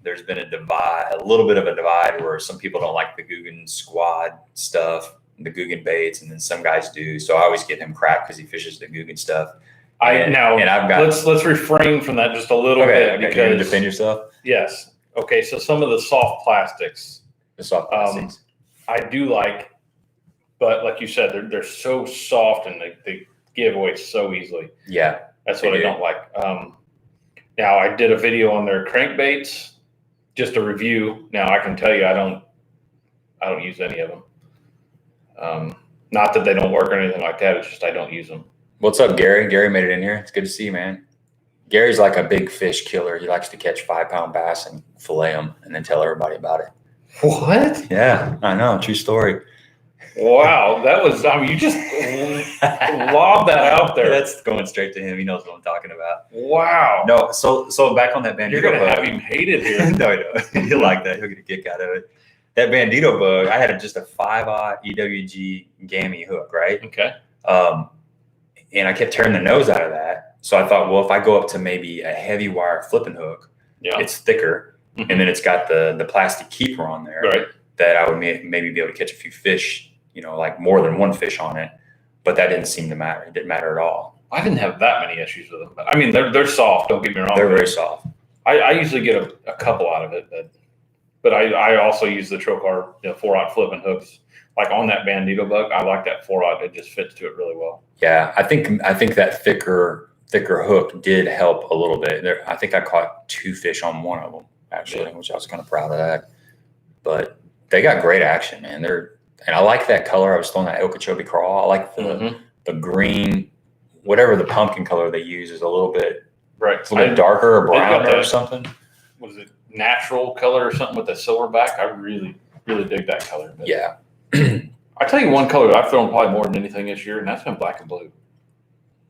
there's been a little bit of a divide where some people don't like the Guggen squad stuff, the Guggen baits, and then some guys do. So I always get him crap because he fishes the Guggen stuff. Let's refrain from that just a little bit because you gonna defend yourself. Yes. Okay. So some of the soft plastics, I do like, but like you said, they're so soft and they give away so easily. Yeah, that's what I don't like. Now I did a video on their crankbaits, just a review. Now I can tell you I don't use any of them. Not that they don't work or anything like that. It's just I don't use them. What's up, Gary? Gary made it in here. It's good to see you, man. Gary's like a big fish killer. He likes to catch 5-pound bass and fillet them and then tell everybody about it. What? Yeah, I know. True story. Wow. You just lobbed that out there. That's going straight to him. He knows what I'm talking about. Wow. No, so back on that bandito You're going to bug. have him hated here. No. He'll like that. He'll get a kick out of it. That bandito bug, I had just a 5/0 EWG gammy hook, right? Okay. And I kept turning the nose out of that. So I thought, well, if I go up to maybe a heavy wire flipping hook, it's thicker, and then it's got the plastic keeper on there, right? That I would maybe be able to catch a few fish, like more than one fish on it. But that didn't seem to matter. It didn't matter at all. I didn't have that many issues with them. I mean, they're soft. Don't get me wrong. They're very soft. I usually get a couple out of it, but I also use the Trocar 4/0 flipping hooks. Like on that bandito bug, I like that 4/0. It just fits to it really well. Yeah, I think that thicker hook did help a little bit. I think I caught 2 fish on one of them actually, which I was kind of proud of that. But they got great action, man. And I like that color. I was throwing that Okeechobee crawl. I like the green, whatever the pumpkin color they use is a little bit It's a little bit darker or brown or something. What is it? Natural color or something with a silverback. I really, really dig that color. But yeah. I tell you one color I've thrown probably more than anything this year, and that's been black and blue.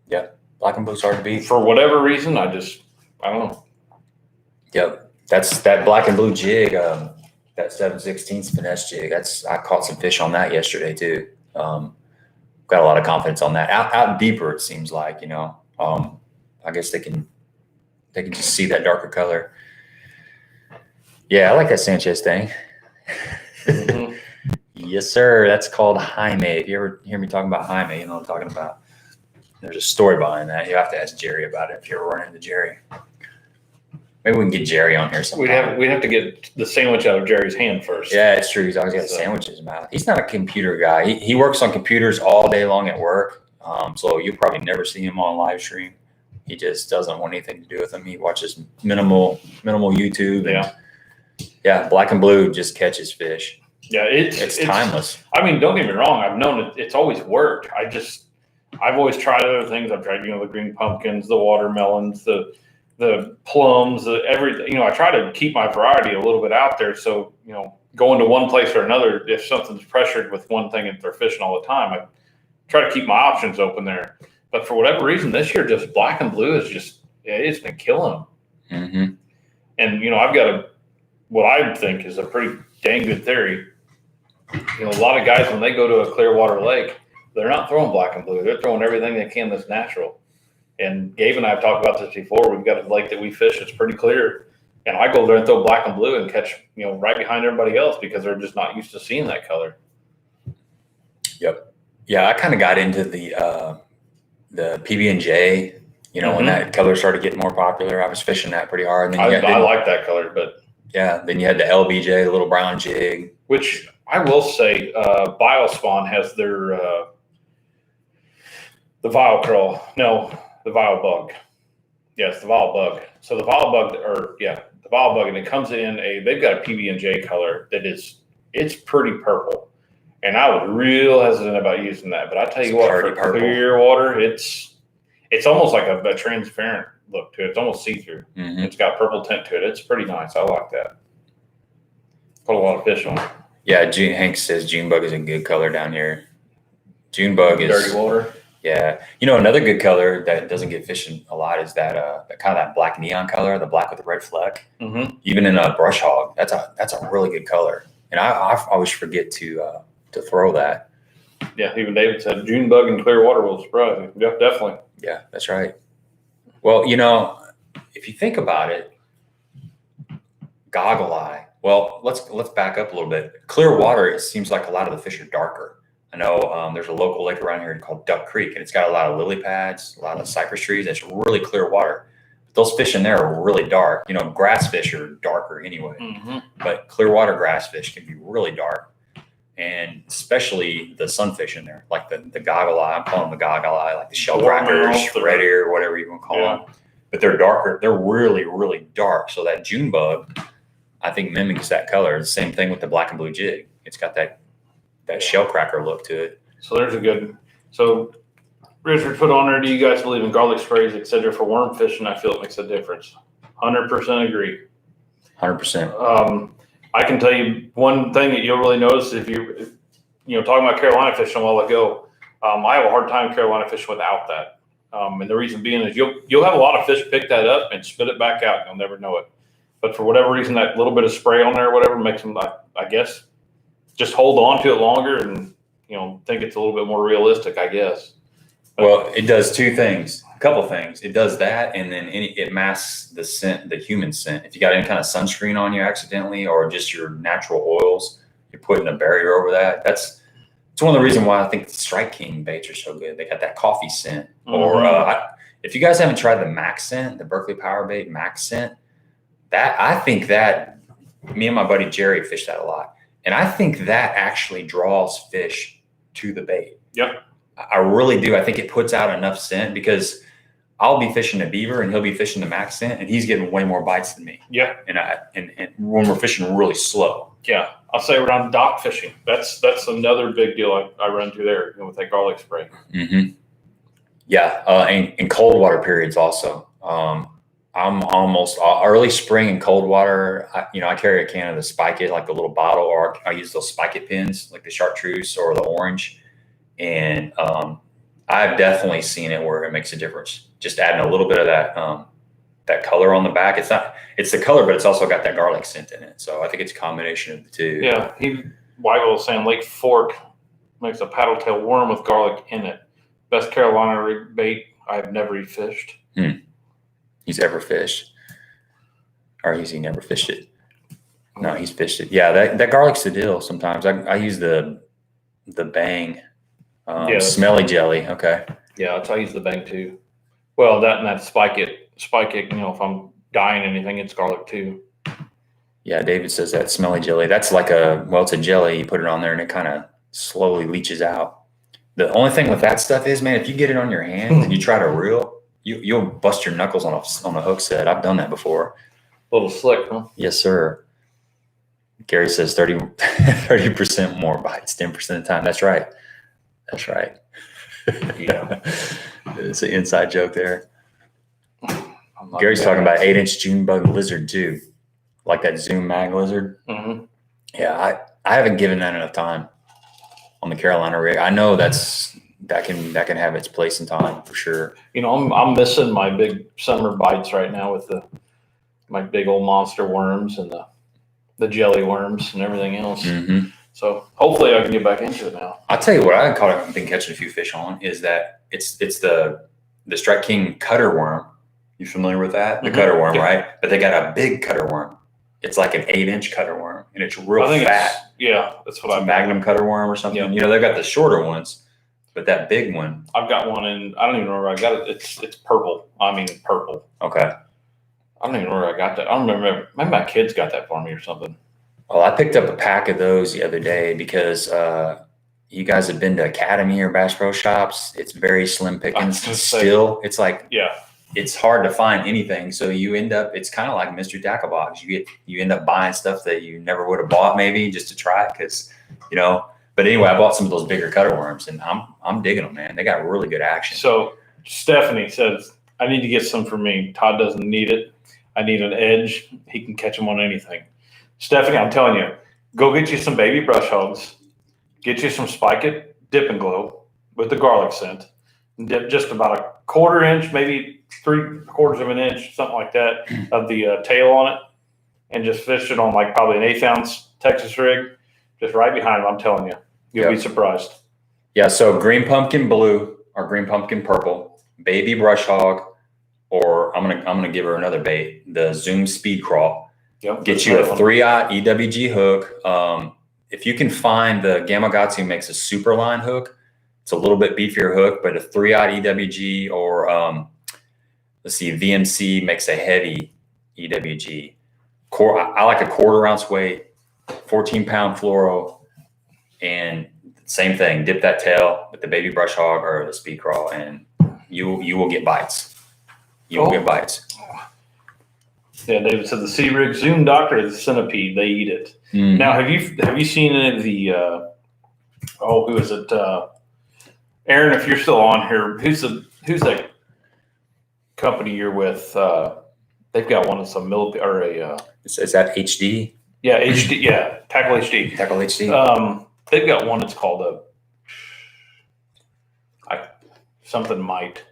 Yeah. Black and blue's hard to beat. For whatever reason, I don't know. Yep. That's that black and blue jig, that 7/16 finesse jig. I caught some fish on that yesterday too. Got a lot of confidence on that. Out deeper, it seems like, I guess they can just see that darker color. Yeah, I like that Sanchez thing. Mm-hmm. Yes, sir. That's called Jaime. If you ever hear me talking about Jaime, you know what I'm talking about. There's a story behind that. You have to ask Jerry about it if you ever run into Jerry. Maybe we can get Jerry on here sometime. We'd have to get the sandwich out of Jerry's hand first. Yeah, it's true. He's always got a sandwich in his mouth. He's not a computer guy. He works on computers all day long at work. So you'll probably never see him on live stream. He just doesn't want anything to do with them. He watches minimal YouTube. Yeah, black and blue just catches fish. Yeah, it's timeless. I mean, don't get me wrong. I've known it. It's always worked. I've always tried other things. I've tried, the green pumpkins, the watermelons, the plums, everything. I try to keep my variety a little bit out there. So, going to one place or another, if something's pressured with one thing and they're fishing all the time, I try to keep my options open there. But for whatever reason, this year, just black and blue it's been killing them. Mm-hmm. And, I've got what I think is a pretty dang good theory. A lot of guys, when they go to a clear water lake, they're not throwing black and blue. They're throwing everything they can that's natural. And Gabe and I have talked about this before. We've got a lake that we fish. It's pretty clear. And I go there and throw black and blue and catch, right behind everybody else because they're just not used to seeing that color. Yep. Yeah, I kind of got into the PB&J, when that color started getting more popular. I was fishing that pretty hard. And then I like that color, but yeah, then you had the LBJ, the little brown jig. Which I will say, Biospawn has their the Vile Curl. No, the Vile Bug. Yes, the Vile Bug. So the Vile Bug, the Vile Bug, and it comes in they've got a PB&J color that it's pretty purple. And I was real hesitant about using that, but I tell you what, for purple. clear water, it's almost like a transparent look to it. It's almost see-through. Mm-hmm. It's got purple tint to it. It's pretty nice. I like that. Put a lot of fish on it. Yeah, Hank says June bug is a good color down here. June bug is dirty water. Yeah, another good color that doesn't get fishing a lot is that kind of that black neon color, the black with the red fleck. Mm-hmm. Even in a brush hog, that's a really good color, and I always forget to throw that. Yeah, even David said June bug in clear water will surprise you. Yeah, definitely. Yeah, that's right. Well, if you think about it, goggle eye. Well, let's back up a little bit. Clear water, it seems like a lot of the fish are darker. I know there's a local lake around here called Duck Creek, and it's got a lot of lily pads, a lot of cypress trees. It's really clear water. But those fish in there are really dark. Grass fish are darker anyway, Mm-hmm. but clear water grass fish can be really dark, and especially the sunfish in there, like the goggle eye. I'm calling them the goggle eye, like the shell crackers, red ear, whatever you want to call them. But they're darker. They're really, really dark. So that June bug, I think, mimics that color. The same thing with the black and blue jig. It's got that shell cracker look to it. So there's a good. So Richard put on there. Do you guys believe in garlic sprays, etc., for worm fishing? I feel it makes a difference. 100% agree. 100%. I can tell you one thing that you'll really notice if talking about Carolina fishing a while ago. I have a hard time Carolina fishing without that. And the reason being is you'll have a lot of fish pick that up and spit it back out. You'll never know it. But for whatever reason, that little bit of spray on there or whatever makes them, I guess, just hold on to it longer and, think it's a little bit more realistic, I guess. Well, it does two things, a couple things. It does that, and then it masks the scent, the human scent. If you got any kind of sunscreen on you accidentally, or just your natural oils, you're putting a barrier over that. It's one of the reasons why I think the Strike King baits are so good. They got that coffee scent. Mm-hmm. Or if you guys haven't tried the Max scent, the Berkeley Power Bait Max scent, I think that me and my buddy Jerry fish that a lot. And I think that actually draws fish to the bait. Yep. I really do. I think it puts out enough scent, because I'll be fishing a beaver and he'll be fishing the Max scent, and he's getting way more bites than me. Yeah. And when we're fishing really slow. Yeah. I'll say around dock fishing. That's another big deal I run through there with that garlic spray. Mm-hmm. Yeah. And cold water periods also. I'm almost early spring and cold water. I carry a can of the Spike It, like the little bottle, or I use those Spike It pins, like the chartreuse or the orange. And I've definitely seen it where it makes a difference. Just adding a little bit of that color on the back. It's the color, but it's also got that garlic scent in it. So I think it's a combination of the two. Yeah. Weigel was saying Lake Fork makes a paddle tail worm with garlic in it. Best Carolina bait I've never fished. He's ever fished, or has he never fished it? No, he's fished it. Yeah, that garlic's the deal. Sometimes I use the Bang smelly jelly. Okay. Yeah, I use the Bang too. Well, that Spike It. If I'm dyeing anything, it's garlic too. Yeah, David says that smelly jelly. That's like it's a jelly. You put it on there and it kind of slowly leaches out. The only thing with that stuff is, man, if you get it on your hands and you try to reel, you'll bust your knuckles on a hook set. I've done that before. A little slick, huh? Yes, sir. Gary says 30% more bites, 10% of the time. That's right. That's right. Yeah. It's an inside joke there. Gary's talking about 8-inch June bug lizard too, like that Zoom mag lizard. Mm-hmm. Yeah, I haven't given that enough time on the Carolina rig. I know that can have its place in time for sure. I'm missing my big summer bites right now with my big old monster worms and the jelly worms and everything else. Mm-hmm. So hopefully I can get back into it now. I'll tell you what I've been catching a few fish on is that it's the Strike King cutter worm. You familiar with that? The cutter worm, yeah. Right? But they got a big cutter worm. It's like an 8-inch cutter worm, and it's real fat. That's what it's a Magnum cutter worm or something. Yeah. They've got the shorter ones, but that big one. I've got one in. I don't even know where I got it. It's purple. I mean purple. Okay. I don't even know where I got that. I don't remember. Maybe my kids got that for me or something. Well, I picked up a pack of those the other day because you guys have been to Academy or Bass Pro Shops. It's very slim pickings. Still, it's like it's hard to find anything. So you end up. It's kind of like Mr. Tackle Box. You end up buying stuff that you never would have bought maybe just to try it because. But But anyway, I bought some of those bigger cutter worms, and I'm digging them, man. They got really good action. So Stephanie says, I need to get some for me. Todd doesn't need it. I need an edge. He can catch them on anything. Stephanie, I'm telling you, go get you some baby brush hogs. Get you some Spike It Dip and Glow with the garlic scent. Dip just about a 1/4 inch, maybe 3/4 of an inch, something like that, of the tail on it, and just fish it on like probably an 1/8 ounce Texas rig, just right behind them. I'm telling you, you'll be surprised. Yeah. So green pumpkin blue or green pumpkin purple, baby brush hog, or I'm gonna give her another bait, the Zoom Speed Crawl. Yep, get you a 3/0 EWG hook. If you can find the Gamakatsu makes a super line hook. It's a little bit beefier hook, but a 3/0 EWG or let's see, VMC makes a heavy EWG. I like a 1/4 ounce weight, 14-pound fluoro, and same thing. Dip that tail with the baby brush hog or the speed crawl, and you will get bites. You will get bites. Yeah, David said the Sea Rig Zoom Doctor is a centipede. They eat it. Mm. Now, have you seen any of the? Who is it? Aaron, if you're still on here, who's that company you're with? They've got one that's a military or a. Is that HD? Yeah, HD. Yeah, Tackle HD. Tackle HD. They've got one that's called something might.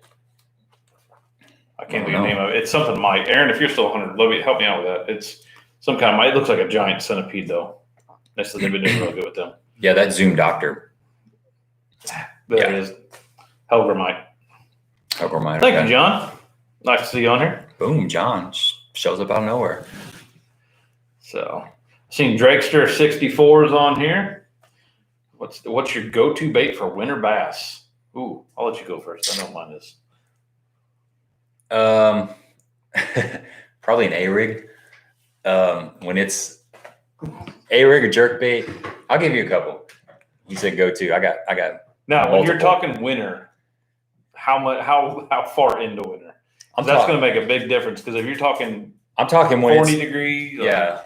I can't think of the name of it. It's something might. Aaron, if you're still on, help me out with that. It's some kind of might. It looks like a giant centipede though. They've been doing really good with them. Yeah, that Zoom Doctor. There it is. Helgramite. Helgramite. Thank you, John. Nice to see you on here. Boom, John shows up out of nowhere. So, seen Drakester 64 is on here. What's your go-to bait for winter bass? Ooh, I'll let you go first. I know mine is. Probably an A-rig. When it's A-rig or jerk bait, I'll give you a couple. You said go-to. I got. Now, multiple. When you're talking winter, how far into winter? That's going to make a big difference because if you're talking, I'm talking when 40 degrees. Yeah.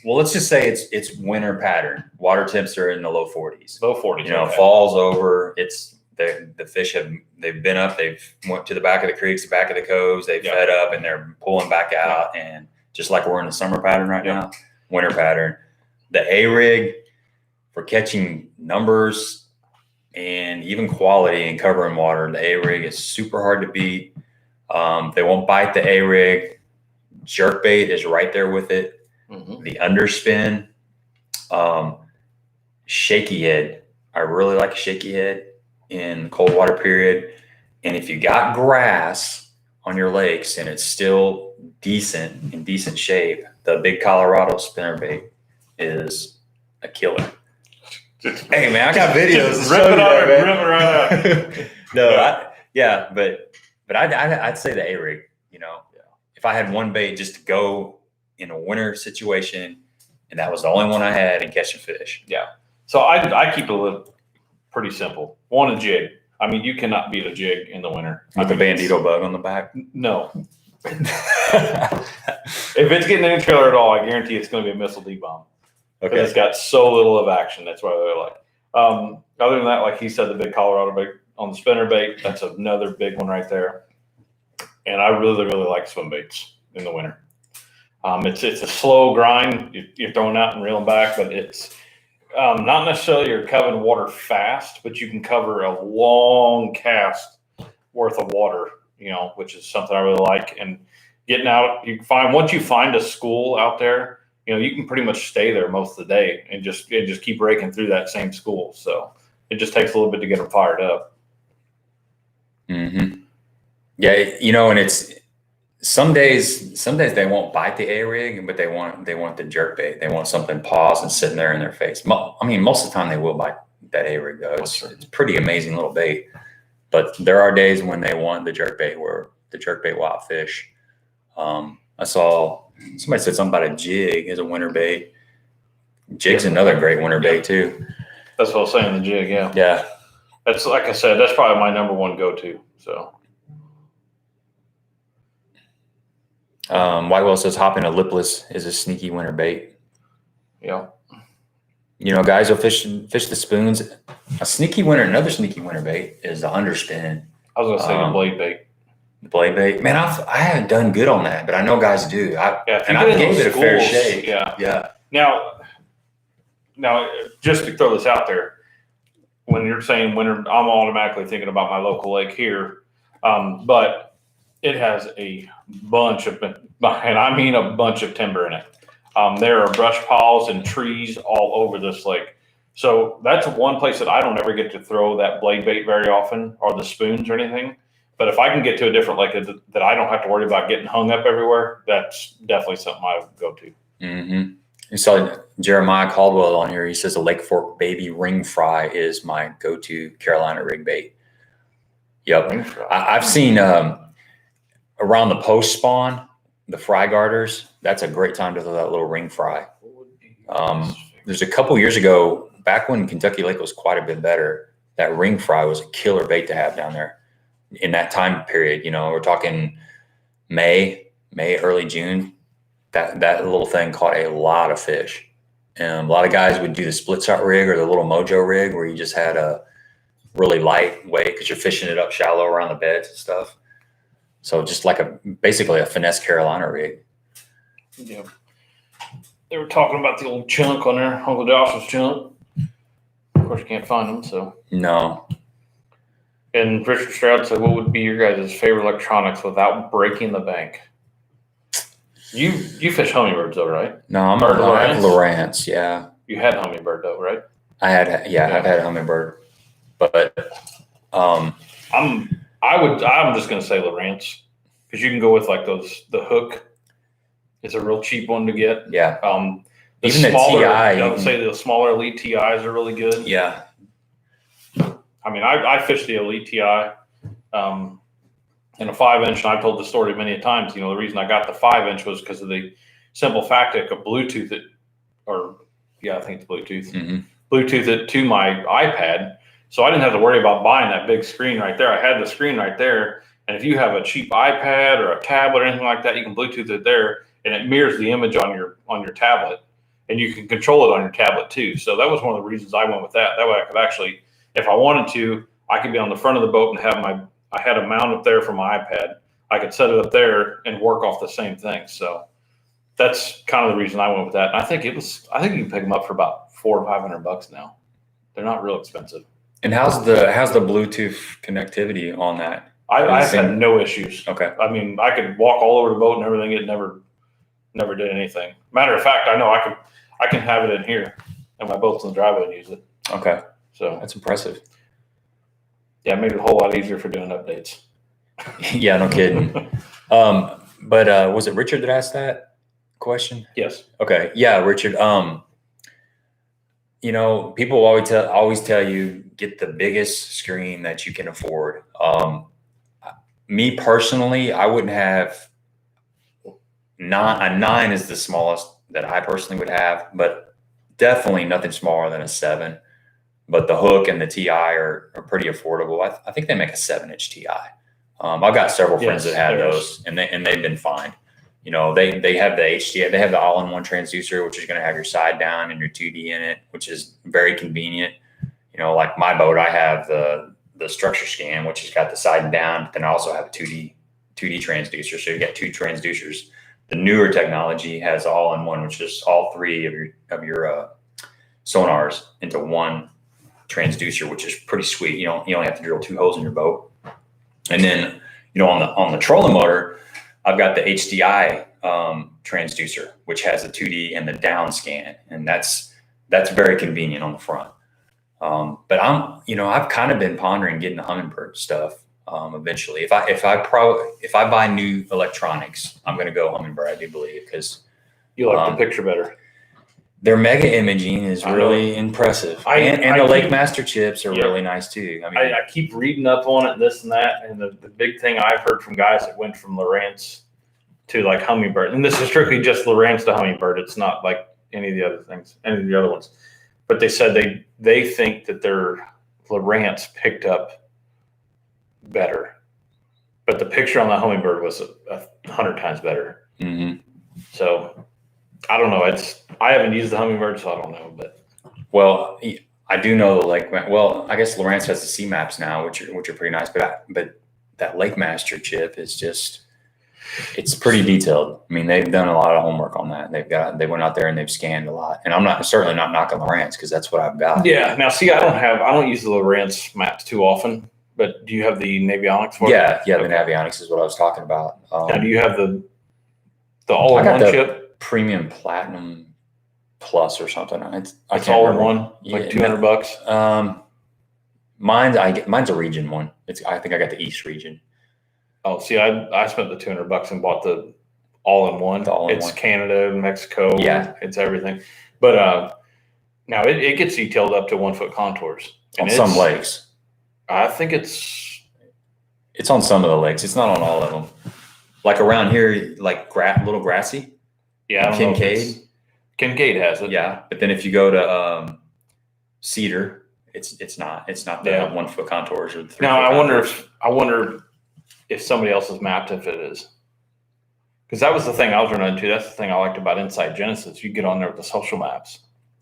Well, let's just say it's winter pattern. Water temps are in the low 40s. Low 40s. You know, fall's over. It's the fish they've been up. They've went to the back of the creeks, the back of the coves. They've fed up and they're pulling back out. And just like we're in the summer pattern right now, winter pattern. The A-rig for catching numbers and even quality and covering water. The A-rig is super hard to beat. They won't bite the A-rig. Jerk bait is right there with it. Mm-hmm. The underspin, shaky head. I really like a shaky head in the cold water period. And if you got grass on your lakes and it's still in decent shape, the big Colorado spinnerbait is a killer. Hey man, I got videos. Rip it out. No, but I'd say the A-rig. You know, if I had one bait just to go in a winter situation, and that was the only one I had and catching fish. Yeah. So I keep it pretty simple. One, a jig. I mean, you cannot beat a jig in the winter. With a bandito bug on the back? No. If it's getting any trailer at all, I guarantee it's going to be a missile D-bomb. Okay. It's got so little of action. That's why they're like. Other than that, like he said, the big Colorado bait on the spinner bait, that's another big one right there. And I really, really like swim baits in the winter. It's a slow grind. You're throwing out and reeling back, but it's not necessarily you're covering water fast, but you can cover a long cast worth of water, you know, which is something I really like. And getting out, once you find a school out there, you know, you can pretty much stay there most of the day and just keep raking through that same school. So it just takes a little bit to get them fired up. Mm-hmm. Yeah, you know, and it's some days they won't bite the A-rig, but they want the jerk bait. They want something paused and sitting there in their face. I mean, most of the time they will bite that A-rig though. It's pretty amazing little bait. But there are days when they want the jerk bait, where the jerk bait will outfish. I saw somebody said something about a jig as a winter bait. Jig's another great winter bait too. That's what I was saying, the jig, yeah. Yeah. That's, like I said, that's probably my number one go-to. So Whitewell says hopping a lipless is a sneaky winter bait. Yeah. You know, guys will fish the spoons. Another sneaky winter bait is the underspin. I was gonna say the blade bait. The blade bait, man, I haven't done good on that, but I know guys do. I gave it a fair shake. Yeah. Now, just to throw this out there, when you're saying winter, I'm automatically thinking about my local lake here, but it has a bunch of, and I mean a bunch of timber in it. There are brush piles and trees all over this lake. So that's one place that I don't ever get to throw that blade bait very often, or the spoons or anything. But if I can get to a different lake that I don't have to worry about getting hung up everywhere, that's definitely something I would go to. Mm-hmm. You saw Jeremiah Caldwell on here. He says a Lake Fork baby ring fry is my go-to Carolina rig bait. Yep. I've seen around the post spawn, the fry garters. That's a great time to throw that little ring fry. There's a couple years ago, back when Kentucky Lake was quite a bit better, that ring fry was a killer bait to have down there in that time period. You know, we're talking May, early June. That little thing caught a lot of fish. And a lot of guys would do the split shot rig or the little mojo rig where you just had a really light weight because you're fishing it up shallow around the beds and stuff. So just like basically a finesse Carolina rig. Yeah. They were talking about the old chunk on there, Uncle Josh's chunk. Of course, you can't find them, so. No. And Richard Stroud said, what would be your guys' favorite electronics without breaking the bank? You fish hummingbirds, though, right? No, I have Lowrance, yeah. You had hummingbird, though, right? I've had hummingbird. But I'm just going to say Lowrance because you can go with like the hook. It's a real cheap one to get. Yeah. Even the smaller, I would say the smaller Elite TIs are really good. Yeah. I mean, I fished the Elite TI in a 5-inch, and I've told the story many times. You know, the reason I got the 5-inch was because of the simple fact that I could Bluetooth it, I think it's Bluetooth. Mm-hmm. Bluetooth it to my iPad. So I didn't have to worry about buying that big screen right there. I had the screen right there. And if you have a cheap iPad or a tablet or anything like that, you can Bluetooth it there, and it mirrors the image on your tablet, and you can control it on your tablet too. So that was one of the reasons I went with that. That way I could actually, if I wanted to, I could be on the front of the boat and I had a mount up there for my iPad. I could set it up there and work off the same thing. So that's kind of the reason I went with that. And I think you can pick them up for about $400 or $500 now. They're not real expensive. And how's the Bluetooth connectivity on that? I've had no issues. Okay. I mean, I could walk all over the boat and everything. It never did anything. Matter of fact, I know I can have it in here, and my boat's in the driveway and use it. Okay. So that's impressive. Yeah, it made it a whole lot easier for doing updates. Yeah, no kidding. But was it Richard that asked that question? Yes. Okay. Yeah, Richard. You know, people always tell you get the biggest screen that you can afford. Me personally, I wouldn't have a 9 is the smallest that I personally would have, but definitely nothing smaller than a 7. But the hook and the TI are pretty affordable. I think they make a 7-inch TI. I've got several friends that have those, and they've been fine. You know, they have the HDI, they have the all-in-one transducer, which is going to have your side down and your 2D in it, which is very convenient. You know, like my boat, I have the structure scan, which has got the side down, but then I also have a 2D transducer. So you get 2 transducers. The newer technology has all-in-one, which is all 3 of your sonars into one transducer, which is pretty sweet. You only have to drill 2 holes in your boat. And then, you know, on the trolling motor, I've got the HDI transducer, which has the 2D and the down scan, and that's very convenient on the front. But I've kind of been pondering getting the Humminbird stuff eventually. If I buy new electronics, I'm going to go Humminbird. I do believe because you like the picture better. Their mega imaging is really impressive, and the Lake Master chips are really nice too. I mean, I keep reading up on it, and this and that, and the big thing I've heard from guys that went from Lowrance to like Humminbird, and this is strictly just Lowrance to Humminbird. It's not like any of the other ones. But they said they think that their Lowrance picked up better, but the picture on the Humminbird was 100 times better. Mm-hmm. So I don't know. I haven't used the Humminbird, so I don't know. But Well, I do know the lake. Well, I guess Lawrence has the sea maps now, which are pretty nice. But that Lake Master chip is just, it's pretty detailed. I mean, they've done a lot of homework on that. They went out there and they've scanned a lot. And I'm certainly not knocking Lawrence because that's what I've got. Yeah. Now, see, I don't use the Lowrance maps too often. But do you have the Navionics for it? Yeah, the Navionics is what I was talking about. Now, do you have the all-in-one chip? Premium Platinum Plus or something. It's all in one, like $200. Mine's a region one. I think I got the East region. Oh, see, I spent the $200 and bought the all-in-one. It's Canada, Mexico. Yeah, it's everything. But now it gets detailed up to 1 foot contours on some lakes. I think it's on some of the lakes. It's not on all of them. Like around here, like little grassy. Yeah, Kincaid has it. Yeah, but then if you go to Cedar, it's not the 1 foot contours or 3 foot Now contours. I wonder if somebody else has mapped if it is. Because that was the thing I was running into. That's the thing I liked about Inside Genesis. You get on there with the social maps.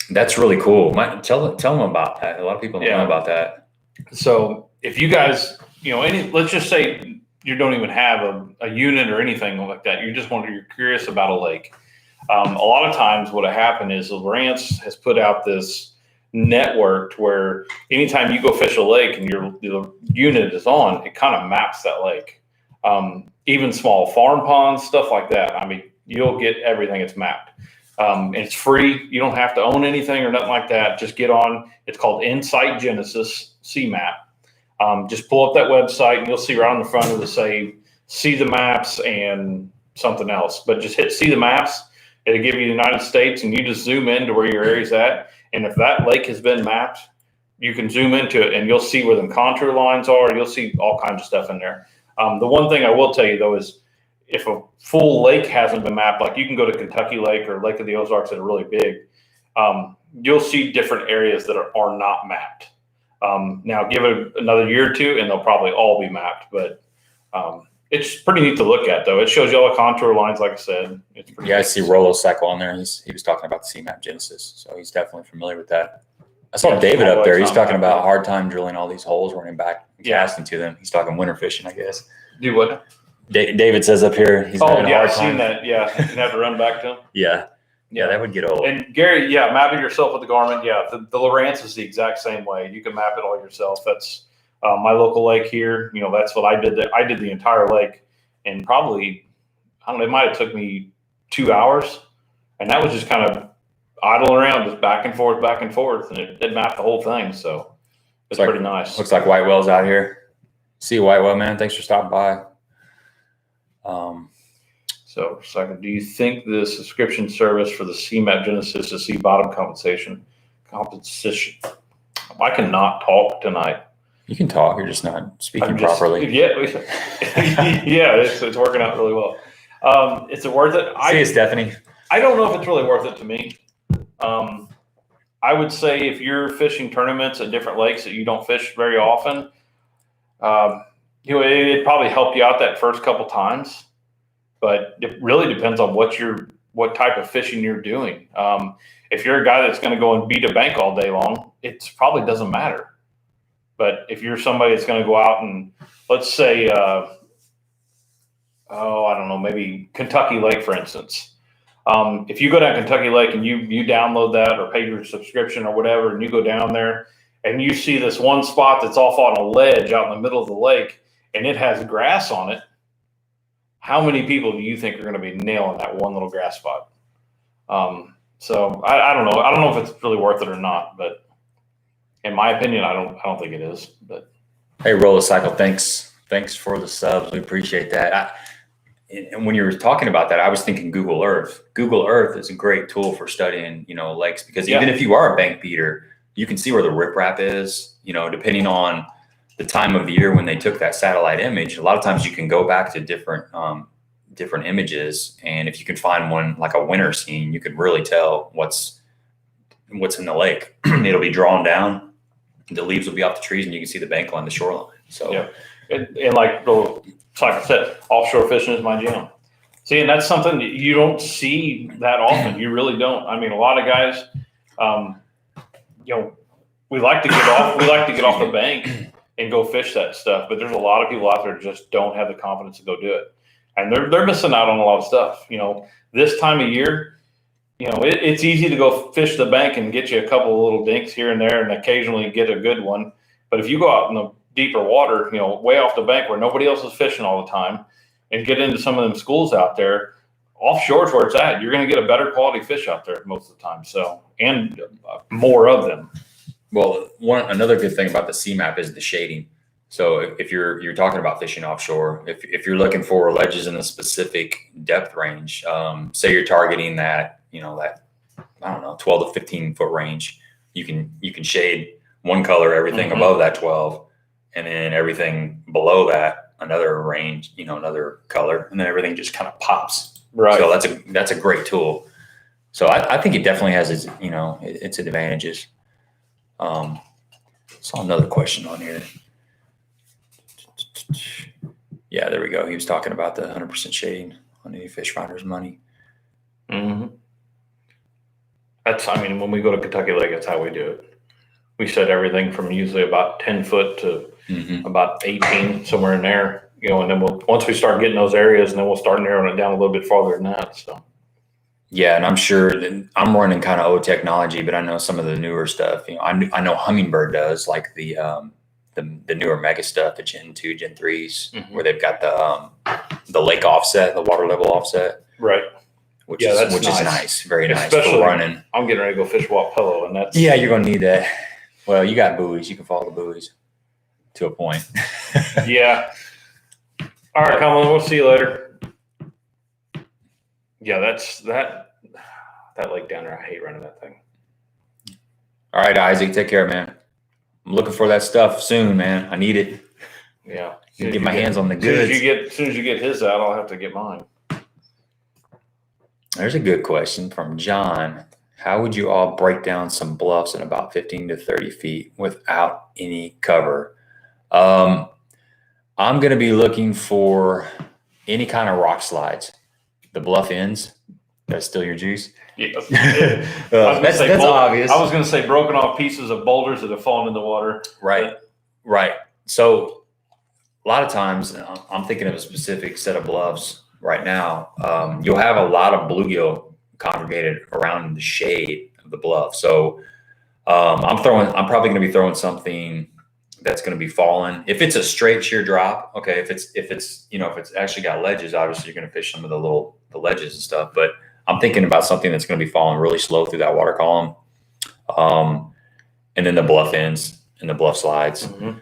That's really cool. Tell them about that. A lot of people don't know about that. So if you guys, let's just say you don't even have a unit or anything like that. You're curious about a lake. A lot of times what happened is Lawrence has put out this network where anytime you go fish a lake and your unit is on, it kind of maps that lake. Even small farm ponds, stuff like that. I mean, you'll get everything. It's mapped. And it's free. You don't have to own anything or nothing like that. Just get on. It's called Insight Genesis CMAP. Just pull up that website and you'll see right on the front of it say, see the maps and something else. But just hit see the maps. It'll give you the United States and you just zoom in to where your area's at. And if that lake has been mapped, you can zoom into it and you'll see where the contour lines are. You'll see all kinds of stuff in there. The one thing I will tell you though is if a full lake hasn't been mapped, like you can go to Kentucky Lake or Lake of the Ozarks that are really big, you'll see different areas that are not mapped. Now give it another year or two and they'll probably all be mapped, but it's pretty neat to look at though. It shows you all the contour lines, like I said. I see Rollo Cycle on there. He was talking about the CMAP Genesis, so he's definitely familiar with that. I saw David up there. He's talking about hard time drilling all these holes, running back and casting to them. He's talking winter fishing, I guess. Do what? David says up here he's having a hard time. I've seen that. Yeah, you have to run back to him. Yeah, that would get old. And Gary, map it yourself with the Garmin. Yeah, the Lowrance is the exact same way. You can map it all yourself. That's my local lake here. That's what I did. I did the entire lake, and probably it might have took me 2 hours, and that was just kind of idling around, just back and forth, and it mapped the whole thing. So it's pretty nice. Looks like White Whale's out here. See you, White Whale, man. Thanks for stopping by. So, second, do you think the subscription service for the CMAP Genesis is sea bottom compensation? I cannot talk tonight. You can talk. You're just not speaking properly. Yeah, it's working out really well. Is it worth it? See you, Stephanie. I don't know if it's really worth it to me. I would say if you're fishing tournaments at different lakes that you don't fish very often, it'd probably help you out that first couple times. But it really depends on what type of fishing you're doing. If you're a guy that's going to go and beat a bank all day long, it probably doesn't matter. But if you're somebody that's going to go out and let's say, I don't know, maybe Kentucky Lake, for instance. If you go down Kentucky Lake and you download that or pay your subscription or whatever, and you go down there and you see this one spot that's off on a ledge out in the middle of the lake and it has grass on it, how many people do you think are going to be nailing that one little grass spot? So I don't know. I don't know if it's really worth it or not, but in my opinion, I don't think it is. But hey, Roller Cycle, thanks for the subs. We appreciate that. And when you were talking about that, I was thinking Google Earth. Google Earth is a great tool for studying, lakes, because even if you are a bank beater, you can see where the riprap is, depending on the time of the year when they took that satellite image. A lot of times you can go back to different images. And if you can find one like a winter scene, you can really tell what's in the lake. It'll be drawn down. The leaves will be off the trees and you can see the bank line, the shoreline. So, yeah. And like I said, offshore fishing is my jam. See, and that's something that you don't see that often. You really don't. I mean, a lot of guys, we like to get off. We like to get off the bank and go fish that stuff. But there's a lot of people out there that just don't have the confidence to go do it, and they're missing out on a lot of stuff. This time of year, it's easy to go fish the bank and get you a couple of little dinks here and there, and occasionally get a good one. But if you go out in the deeper water, way off the bank where nobody else is fishing all the time, and get into some of them schools out there, offshore is where it's at. You're going to get a better quality fish out there most of the time. So, and more of them. Well, another good thing about the CMAP is the shading. So if you're talking about fishing offshore, if you're looking for ledges in a specific depth range, say you're targeting that, that, I don't know, 12 to 15 foot range, you can shade one color, everything above that 12, and then everything below that, another range, another color, and then everything just kind of pops. Right. So that's a great tool. So I think it definitely has its advantages. Saw another question on here. Yeah, there we go. He was talking about the 100% shading on any fish finder's money. Mm-hmm. When we go to Kentucky Lake, that's how we do it. We set everything from usually about 10 foot to about 18, somewhere in there, and then once we start getting those areas, and then we'll start narrowing it down a little bit farther than that. So. Yeah, and I'm sure that I'm running kind of old technology, but I know some of the newer stuff. I know Humminbird does, like the newer mega stuff, the Gen 2, Gen 3s, where they've got the lake offset, the water level offset. Right. Which is nice. Very nice. Especially for running. I'm getting ready to go fish Wapello, and that's. Yeah, you're going to need that. Well, you got buoys. You can follow the buoys to a point. Yeah. All right, Colin, we'll see you later. Yeah, that's that lake down there. I hate running that thing. All right, Isaac, take care, man. I'm looking for that stuff soon, man. I need it. Yeah. Get my hands on the goods. As soon as you get his out, I'll have to get mine. There's a good question from John. How would you all break down some bluffs in about 15 to 30 feet without any cover? I'm going to be looking for any kind of rock slides. The bluff ends. That's still your juice? Yes. That's obvious. I was going to say broken off pieces of boulders that have fallen in the water. Right. So a lot of times I'm thinking of a specific set of bluffs right now. You'll have a lot of bluegill congregated around the shade of the bluff. So I'm probably going to be throwing something that's going to be falling. If it's a straight sheer drop, okay. If it's actually got ledges, obviously you're going to fish some of the ledges and stuff. But I'm thinking about something that's going to be falling really slow through that water column, and then the bluff ends and the bluff slides. Mm-hmm.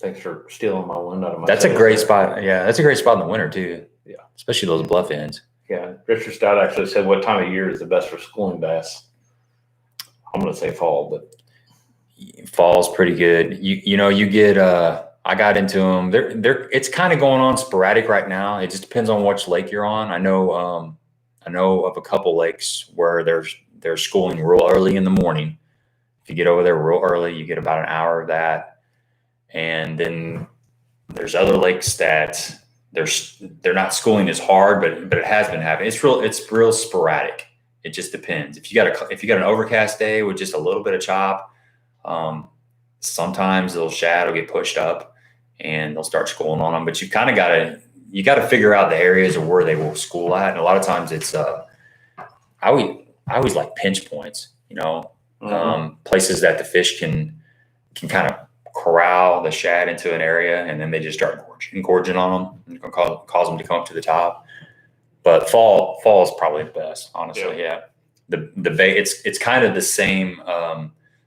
Thanks for stealing my one out of my. That's a great spot. Yeah, that's a great spot in the winter too. Yeah, especially those bluff ends. Yeah, Richard Stout actually said, "What time of year is the best for schooling bass?" I'm going to say fall, but fall's pretty good. You get. I got into them. It's kind of going on sporadic right now. It just depends on which lake you're on. I know of a couple lakes where they're schooling real early in the morning. If you get over there real early, you get about an hour of that. And then there's other lakes that they're not schooling as hard, but it has been happening. It's real sporadic. It just depends. If you got an overcast day with just a little bit of chop, sometimes they'll shad will get pushed up and they'll start schooling on them. But you kind of got to figure out the areas of where they will school at. And a lot of times it's I always like pinch points, places that the fish can kind of corral the shad into an area, and then they just start gorging on them and cause them to come up to the top. But fall is probably the best, honestly. Yeah. The bay, it's kind of the same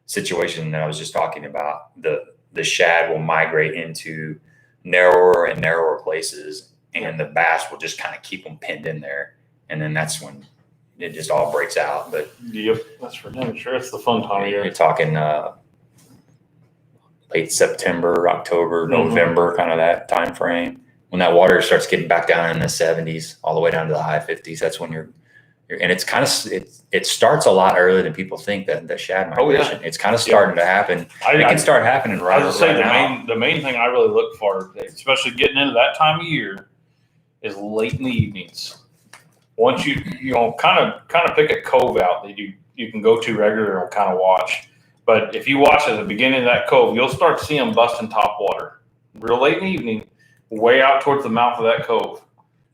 situation that I was just talking about. The shad will migrate into narrower and narrower places, and the bass will just kind of keep them pinned in there. And then that's when it just all breaks out. But yep, that's for damn sure. It's the fun time of year. You're talking late September, October, November, kind of that time frame. When that water starts getting back down in the 70s, all the way down to the high 50s, that's when you're and it's kind of it starts a lot earlier than people think, that the shad migration. Oh, yeah. It's kind of starting to happen. It can start happening right now. The main thing I really look for, especially getting into that time of year, is late in the evenings. Once you kind of pick a cove out that you you can go to regular and kind of watch. But if you watch at the beginning of that cove, you'll start seeing them busting top water real late in the evening, way out towards the mouth of that cove.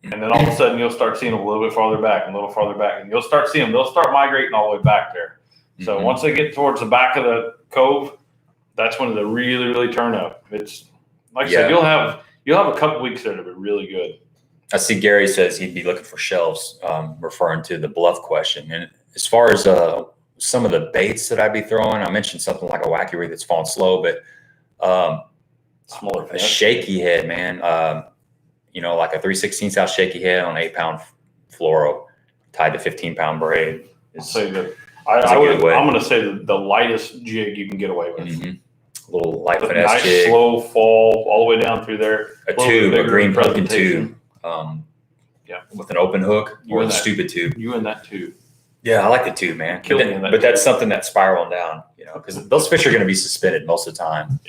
And then all of a sudden you'll start seeing them a little bit farther back and a little farther back. And you'll start seeing them, they'll start migrating all the way back there. So once they get towards the back of the cove, that's when they really, really turn up. It's like I said, you'll have a couple weeks there to be really good. I see Gary says he'd be looking for shelves, referring to the bluff question. And as far as some of the baits that I'd be throwing, I mentioned something like a wacky rig that's falling slow, but smaller a shaky head, man. Like a 3/16 ounce shaky head on 8-pound fluoro tied to 15-pound braid. I'm going to say the lightest jig you can get away with. A little light finesse nice jig. Slow fall all the way down through there. A green pumpkin tube. With an open hook or a stupid tube. You and that tube. Yeah, I like the tube, man. But that's something that's spiraling down, because those fish are going to be suspended most of the time,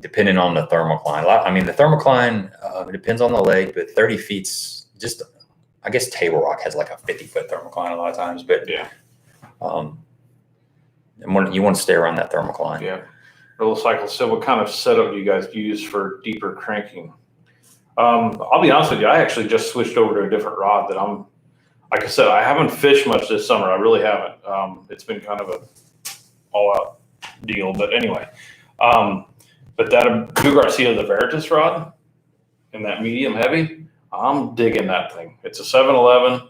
depending on the thermocline. The thermocline, it depends on the lake, but 30 feet's just, I guess Table Rock has like a 50-foot thermocline a lot of times, but you want to stay around that thermocline. Yeah. Little cycle. So what kind of setup do you guys use for deeper cranking? I'll be honest with you. I actually just switched over to a different rod that like I said, I haven't fished much this summer. I really haven't. It's been kind of a all-out deal. But anyway, but that Blue Garcia, the Veritas rod, and that medium heavy, I'm digging that thing. It's a 711.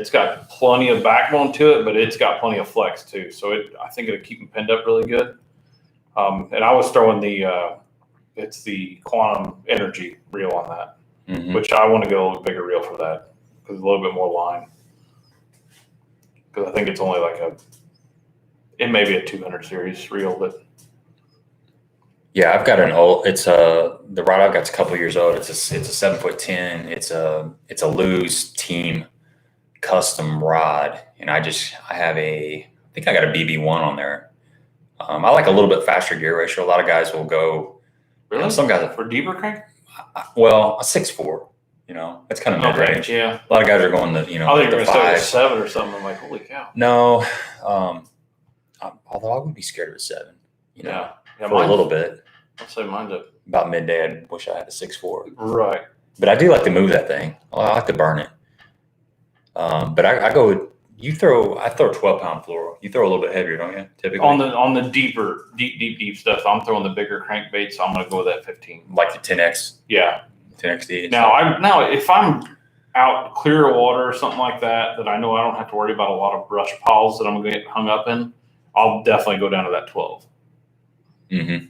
It's got plenty of backbone to it, but it's got plenty of flex too. So I think it'll keep them pinned up really good. And I was throwing it's the Quantum Energy reel on that, which I want to get a little bigger reel for that because a little bit more line. Because I think it's only it may be a 200 series reel, but. Yeah, I've got the rod I've got's a couple years old. It's a 7'10". It's a Lew's Team custom rod, and I think I got a BB1 on there. I like a little bit faster gear ratio. A lot of guys will go. Really? Some guys for deeper crank. A 6'4". That's kind of mid range. Yeah. A lot of guys are going to I think you're going to say a 7 or something. I'm like, holy cow. No, although I would be scared of a 7. Yeah, for a little bit. I'll say mine's about midday. I wish I had a 6'4". Right. But I do like to move that thing. I like to burn it. But I go with I throw 12-pound fluoro. You throw a little bit heavier, don't you? Typically on the deeper, deep stuff. I'm throwing the bigger crankbaits. So I'm going to go with that 15, like the 10X. Yeah, 10XD. Now if I'm out clear water or something like that I know I don't have to worry about a lot of brush piles that I'm going to get hung up in, I'll definitely go down to that 12. Mm-hmm.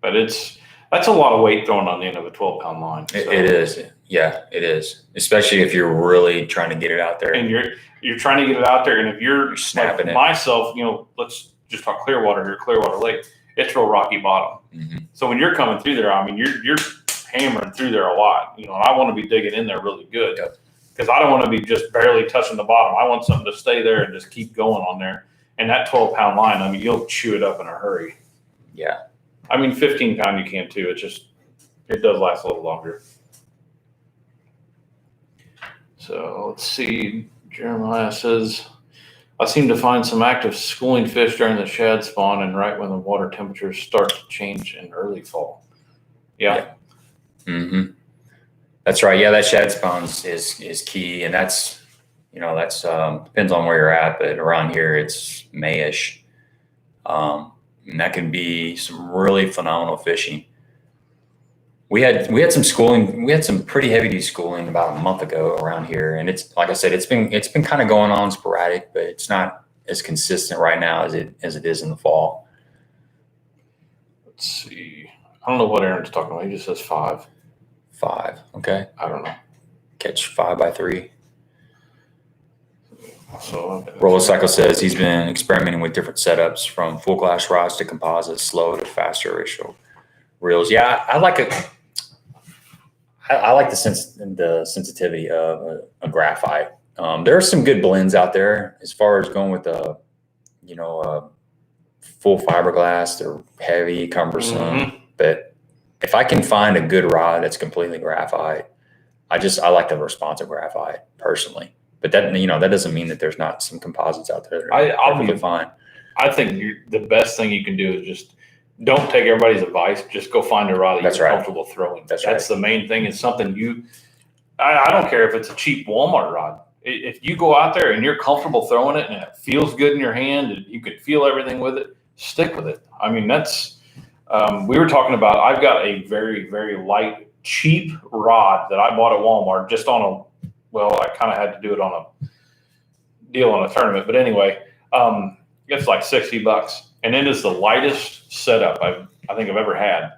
But that's a lot of weight thrown on the end of a 12-pound line. So. It is. Yeah, it is. Especially if you're really trying to get it out there. And you're trying to get it out there, and if you're snapping like it. Myself, let's just talk Clearwater here, Clearwater Lake. It's real rocky bottom. Mm-hmm. So when you're coming through there, you're hammering through there a lot. And I want to be digging in there really good because I don't want to be just barely touching the bottom. I want something to stay there and just keep going on there. And that 12-pound line, you'll chew it up in a hurry. Yeah. 15-pound you can too. It does last a little longer. So let's see. Jeremiah says, I seem to find some active schooling fish during the shad spawn and right when the water temperatures start to change in early fall. Yeah. Mm-hmm. That's right. Yeah, that shad spawn is key, and that's depends on where you're at, but around here it's Mayish. And that can be some really phenomenal fishing. We had some schooling. We had some pretty heavy duty schooling about a month ago around here, and it's like I said, it's been kind of going on sporadic, but it's not as consistent right now as it is in the fall. Let's see. I don't know what Aaron's talking about. He just says 5. 5. Okay. I don't know. Catch 5 by 3. So Rollocycle says he's been experimenting with different setups from full glass rods to composite, slow to faster ratio reels. Yeah, I like it. I like the sensitivity of a graphite. There are some good blends out there as far as going with a full fiberglass. They're heavy, cumbersome, but if I can find a good rod that's completely graphite, I like the responsive graphite personally. But that that doesn't mean that there's not some composites out there that are perfectly fine. I think the best thing you can do is just don't take everybody's advice. Just go find a rod that you're comfortable throwing. That's the main thing. Is something I don't care if it's a cheap Walmart rod. If you go out there and you're comfortable throwing it and it feels good in your hand and you can feel everything with it, stick with it. I mean, that's, we were talking about, I've got a very, very light, cheap rod that I bought at Walmart just on I kind of had to do it on a deal on a tournament. But anyway, it's like $60 and it is the lightest setup I think I've ever had.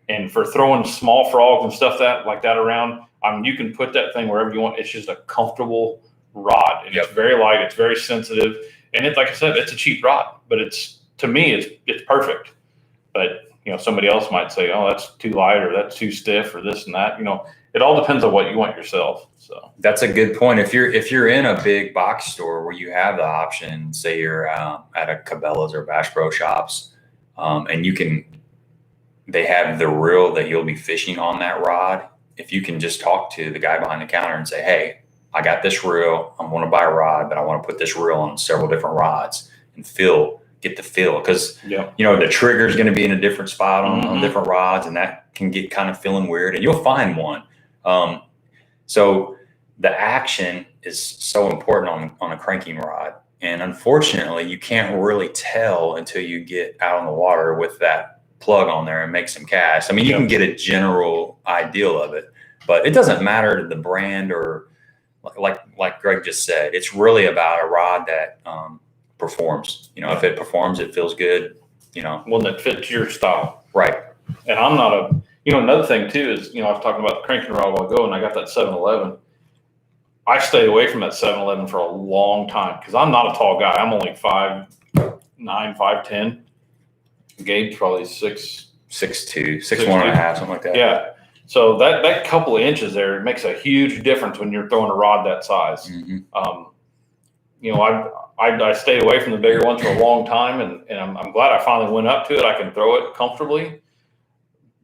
And for throwing small frogs and stuff like that around, you can put that thing wherever you want. It's just a comfortable rod. And It's very light. It's very sensitive. And it's, like I said, it's a cheap rod, but to me, it's perfect. But, somebody else might say, oh, that's too light or that's too stiff or this and that. It all depends on what you want yourself. So that's a good point. If you're in a big box store where you have the option, say you're at a Cabela's or Bass Pro Shops, and they have the reel that you'll be fishing on that rod. If you can just talk to the guy behind the counter and say, hey, I got this reel. I want to buy a rod, but I want to put this reel on several different rods and get the feel. Because, the trigger is going to be in a different spot on different rods, and that can get kind of feeling weird, and you'll find one. So the action is so important on a cranking rod. And unfortunately, you can't really tell until you get out on the water with that plug on there and make some casts. I mean, you can get a general ideal of it, but it doesn't matter the brand or like Greg just said, it's really about a rod that performs. If it performs, it feels good, one that fits your style. Right. And I'm not another thing too is, I was talking about the cranking rod a while ago and I got that 7-Eleven. I stayed away from that 7-Eleven for a long time because I'm not a tall guy. I'm only 5'9", 5'10". Gabe's probably 6'2", 6'1.5", something like that. Yeah. So that couple of inches there, it makes a huge difference when you're throwing a rod that size. I stayed away from the bigger ones for a long time, and I'm glad I finally went up to it. I can throw it comfortably.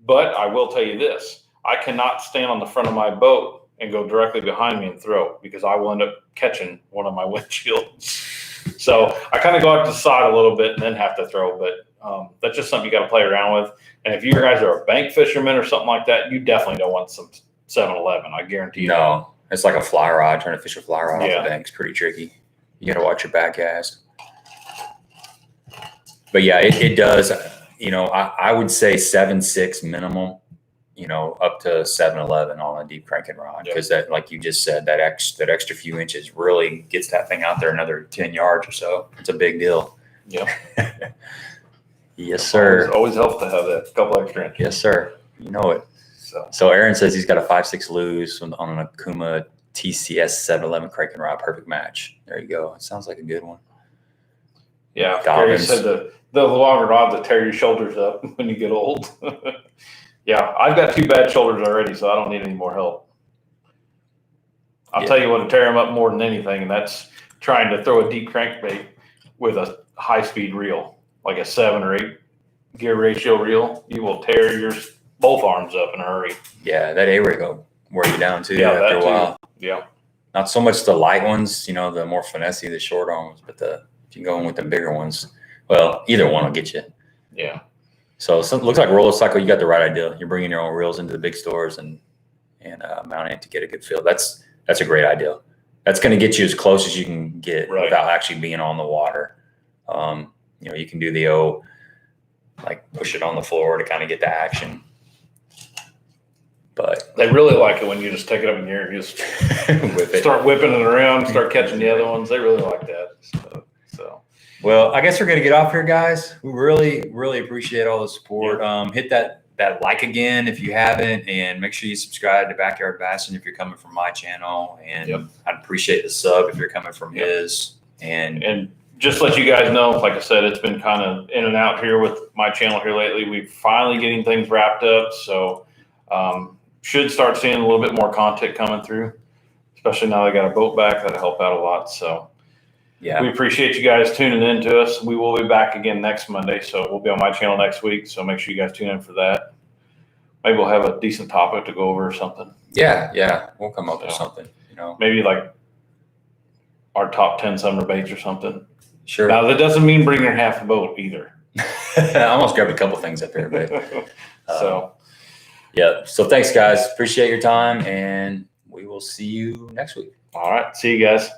But I will tell you this, I cannot stand on the front of my boat and go directly behind me and throw because I will end up catching one of my windshields. So I kind of go out to the side a little bit and then have to throw, but that's just something you got to play around with. And if you guys are a bank fisherman or something like that, you definitely don't want some 7-Eleven. I guarantee you. No, it's like a fly rod. Trying to fish a fly rod off the bank's pretty tricky. You got to watch your back cast. But yeah, it does. I would say 7.6 minimum. Up to 7-Eleven on a deep cranking rod because that, like you just said, that extra few inches really gets that thing out there another 10 yards or so. It's a big deal. Yeah. Yes, sir. Always helps to have that couple extra inches. Yes, sir. You know it. So Aaron says he's got a 5.6 lose on an Akuma TCS 7-Eleven cranking rod. Perfect match. There you go. It sounds like a good one. Yeah. Gary said the longer rods that tear your shoulders up when you get old. Yeah, I've got 2 bad shoulders already, so I don't need any more help. I'll tell you what to tear them up more than anything, and that's trying to throw a deep crankbait with a high-speed reel, like a 7 or 8 gear ratio reel. You will tear both arms up in a hurry. Yeah, that A-rig will wear you down too after a while. Yeah. Not so much the light ones, the more finessey, the short arms, but if you go in with the bigger ones, well, either one will get you. Yeah. So it looks like Roller Cycle, you got the right idea. You're bringing your own reels into the big stores and mounting it to get a good feel. That's a great idea. That's going to get you as close as you can get without actually being on the water. You can do the push it on the floor to kind of get the action. But they really like it when you just take it up in the air and just start whipping it around, start catching the other ones. They really like that. So. Well, I guess we're going to get off here, guys. We really, really appreciate all the support. Hit that like again if you haven't, and make sure you subscribe to Back Yard Bassin if you're coming from my channel. And I'd appreciate the sub if you're coming from his. And just let you guys know, like I said, it's been kind of in and out here with my channel here lately. We're finally getting things wrapped up, so should start seeing a little bit more content coming through, especially now I got a boat back. That'll help out a lot. So. Yeah, we appreciate you guys tuning in to us. We will be back again next Monday, so we'll be on my channel next week. So make sure you guys tune in for that. Maybe we'll have a decent topic to go over or something. Yeah, we'll come up with something. Maybe like our top 10 summer baits or something. Sure. Now that doesn't mean bring your half a boat either. I almost grabbed a couple things up there, but So yeah. So thanks, guys. Appreciate your time, and we will see you next week. all right, see you guys.